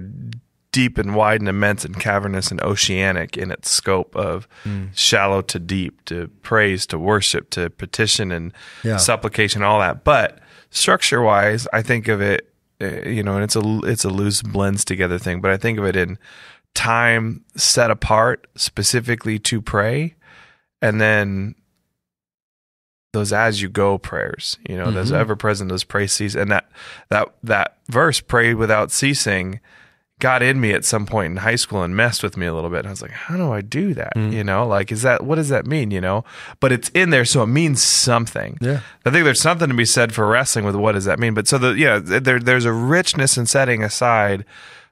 deep and wide and immense and cavernous and oceanic in its scope of shallow to deep, to praise, to worship, to petition and supplication, all that. But structure wise, I think of it, and it's a loose blends together thing, but I think of it in time set apart specifically to pray, and then those as you go prayers, those ever present, those pray cease. And that verse, pray without ceasing, got in me at some point in high school and messed with me a little bit. And I was like, how do I do that? What does that mean? But it's in there, so it means something. Yeah. I think there's something to be said for wrestling with what does that mean. But so there's a richness in setting aside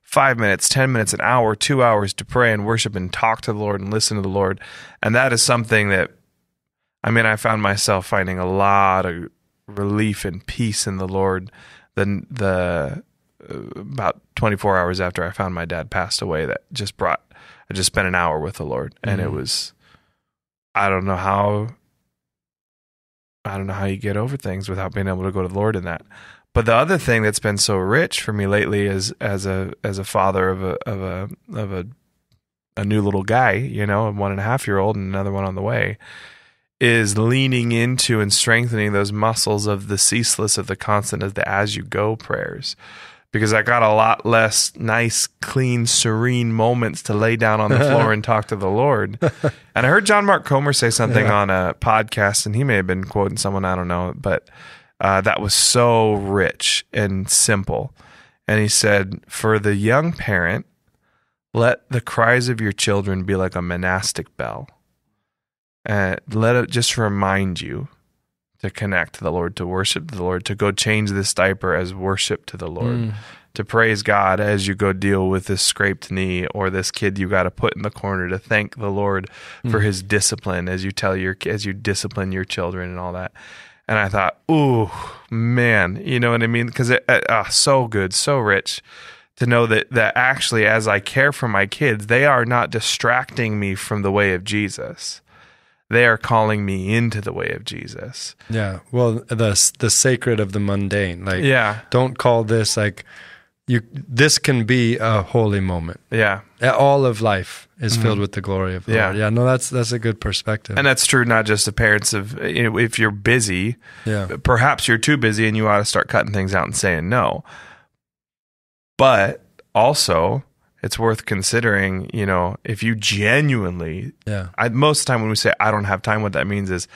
5 minutes, 10 minutes, an hour, 2 hours to pray and worship and talk to the Lord and listen to the Lord. And that is something that, I found myself finding a lot of relief and peace in the Lord. The about 24 hours after I found my dad passed away, I just spent an hour with the Lord, and it was, I don't know how you get over things without being able to go to the Lord in that. But the other thing that's been so rich for me lately is as a father of a new little guy, a 1.5-year-old and another one on the way, is leaning into and strengthening those muscles of the ceaseless, of the constant, of the as you go prayers. Because I got a lot less nice, clean, serene moments to lay down on the floor and talk to the Lord. And I heard John Mark Comer say something on a podcast, and he may have been quoting someone, I don't know, but that was so rich and simple. And he said, for the young parent, let the cries of your children be like a monastic bell. Let it just remind you to connect to the Lord, to worship the Lord, to go change this diaper as worship to the Lord, to praise God as you go deal with this scraped knee or this kid you got to put in the corner, to thank the Lord for his discipline as you discipline your children and all that. And I thought, ooh, man, you know what I mean? Because so good, so rich to know that actually as I care for my kids, they are not distracting me from the way of Jesus. They are calling me into the way of Jesus. Yeah. Well, the sacred of the mundane. Don't call this this can be a holy moment. Yeah. All of life is filled with the glory of the Lord. Yeah. No, that's a good perspective. And that's true not just the parents of, if you're busy, perhaps you're too busy and you ought to start cutting things out and saying no. But also, it's worth considering, if you genuinely, most of the time when we say, I don't have time, what that means is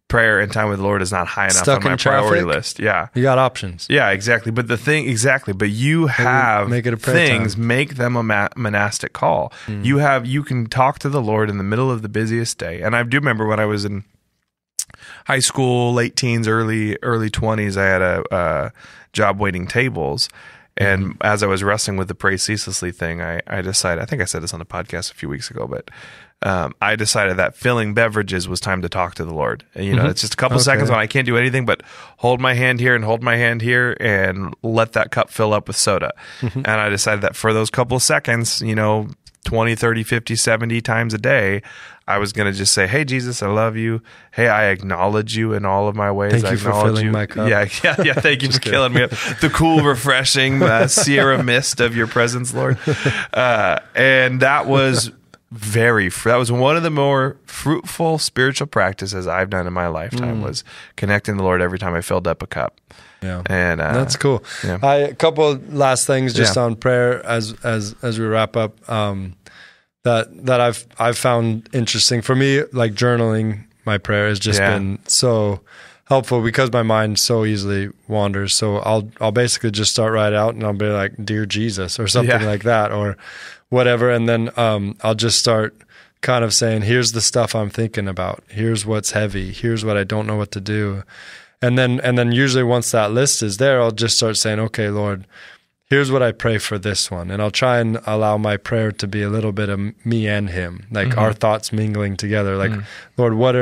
prayer and time with the Lord is not high enough on my priority list. Yeah. You got options. Yeah, exactly. But but you have make it a prayer things, time. Make them a monastic call. You can talk to the Lord in the middle of the busiest day. And I do remember when I was in high school, late teens, early 20s, I had a job waiting tables. And as I was wrestling with the pray ceaselessly thing, I decided, I think I said this on the podcast a few weeks ago, but I decided that filling beverages was time to talk to the Lord. And, it's just a couple seconds when I can't do anything but hold my hand here and hold my hand here and let that cup fill up with soda. And I decided that for those couple of seconds, 20, 30, 50, 70 times a day, I was going to just say, hey, Jesus, I love you. Hey, I acknowledge you in all of my ways. Thank you for filling my cup. Yeah. Thank you for killing me up. The cool, refreshing Sierra mist of your presence, Lord. And that was that was one of the more fruitful spiritual practices I've done in my lifetime, was connecting the Lord every time I filled up a cup. Yeah, and that's cool. Yeah. A couple last things just on prayer as we wrap up. That I've found interesting for me, like journaling my prayer has just been so helpful because my mind so easily wanders. So I'll basically just start right out and I'll be like, "Dear Jesus," or something like that, or whatever, and then I'll just start kind of saying, "Here's the stuff I'm thinking about. Here's what's heavy. Here's what I don't know what to do." And then usually once that list is there, I'll just start saying, "Okay, Lord, here's what I pray for this one." And I'll try and allow my prayer to be a little bit of me and him, like our thoughts mingling together. Like, Lord, what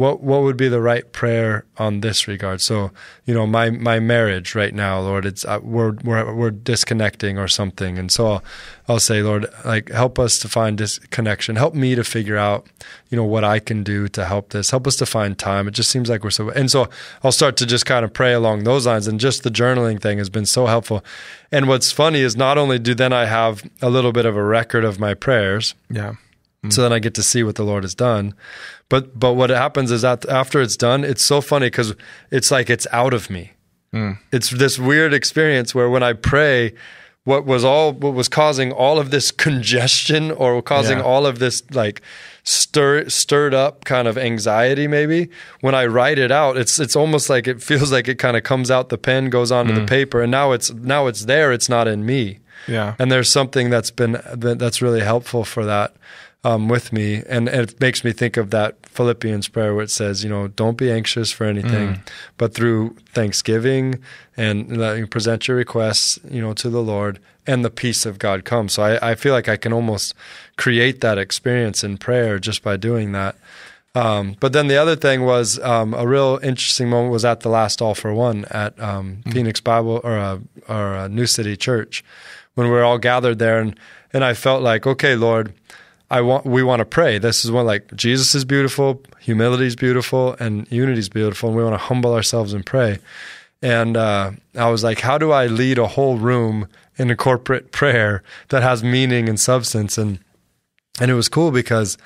what would be the right prayer on this regard? So, my marriage right now, Lord, it's we're disconnecting or something, and so I'll say, Lord, like, help us to find this connection. Help me to figure out, what I can do to help this. Help us to find time. It just seems like we're and so I'll start to just kind of pray along those lines, and just the journaling thing has been so helpful. And what's funny is not only do then I have a little bit of a record of my prayers, so then I get to see what the Lord has done. But what happens is that after it's done, it's so funny because it's like it's out of me. It's this weird experience where when I pray, what was causing all of this congestion or causing all of this like stirred up kind of anxiety, maybe when I write it out, it's almost like it feels like it kind of comes out the pen, goes onto the paper, and now it's there. It's not in me. Yeah. And there's something that's really helpful for that. With me, and it makes me think of that Philippians prayer where it says, don't be anxious for anything, but through thanksgiving and present your requests, to the Lord, and the peace of God comes. So I feel like I can almost create that experience in prayer just by doing that. But then the other thing was a real interesting moment was at the last All for One at Phoenix Bible or New City Church when we were all gathered there, and I felt like, okay, Lord, we want to pray. This is one, like, Jesus is beautiful, humility is beautiful, and unity is beautiful, and we want to humble ourselves and pray. And I was like, how do I lead a whole room in a corporate prayer that has meaning and substance? And it was cool because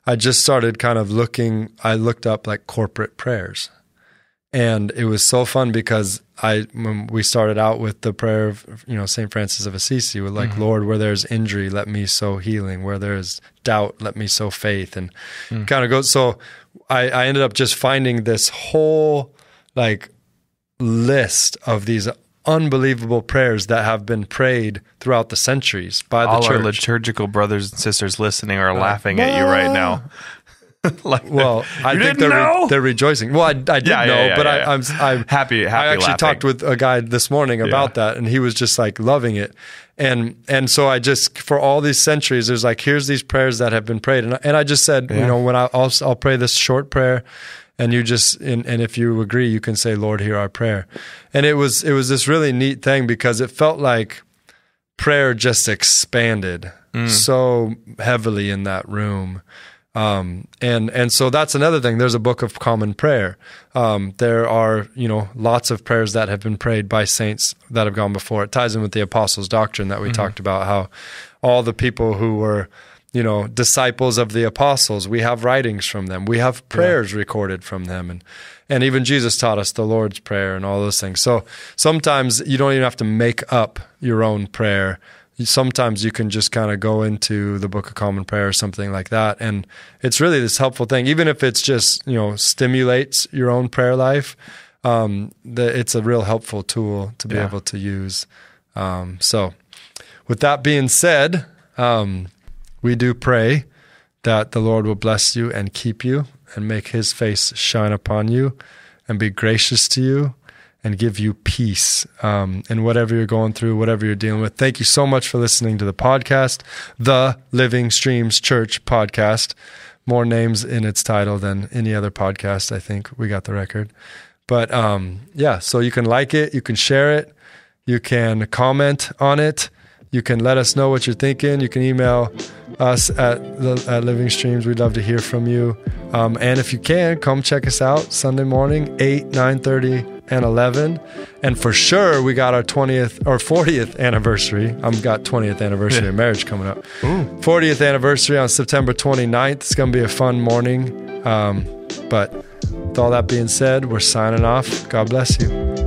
I just started kind of I looked up like corporate prayers. And it was so fun because when we started out with the prayer of, St. Francis of Assisi, with like, Lord, where there's injury, let me sow healing. Where there's doubt, let me sow faith. And kind of goes. So I ended up just finding this whole like list of these unbelievable prayers that have been prayed throughout the centuries by the church. All our liturgical brothers and sisters listening are laughing at you right now. I think they're rejoicing. Well, I did know, but I'm happy. I actually talked with a guy this morning about that, and he was just like loving it. And so I just, for all these centuries, there's like, here's these prayers that have been prayed, and I just said, when I'll pray this short prayer, and you just and if you agree, you can say, Lord, hear our prayer. And it was this really neat thing because it felt like prayer just expanded so heavily in that room. And so that's another thing. There's a book of common prayer. There are, lots of prayers that have been prayed by saints that have gone before. It ties in with the apostles' doctrine that we talked about, how all the people who were, disciples of the apostles, we have writings from them. We have prayers recorded from them. And even Jesus taught us the Lord's Prayer and all those things. So sometimes you don't even have to make up your own prayer. Sometimes you can just kind of go into the Book of Common Prayer or something like that. And it's really this helpful thing, even if it's just, stimulates your own prayer life, it's a real helpful tool to be able to use. So with that being said, we do pray that the Lord will bless you and keep you and make his face shine upon you and be gracious to you and give you peace in whatever you're going through, whatever you're dealing with. Thank you so much for listening to the podcast, the Living Streams Church podcast. More names in its title than any other podcast, I think. We got the record. But so you can like it, you can share it, you can comment on it, you can let us know what you're thinking. You can email us at Living Streams. We'd love to hear from you. And if you can, come check us out Sunday morning, 8, 9:30, and 11. And for sure, we got our 20th or 40th anniversary. I've got 20th anniversary of marriage coming up. Ooh. 40th anniversary on September 29th. It's going to be a fun morning. But with all that being said, we're signing off. God bless you.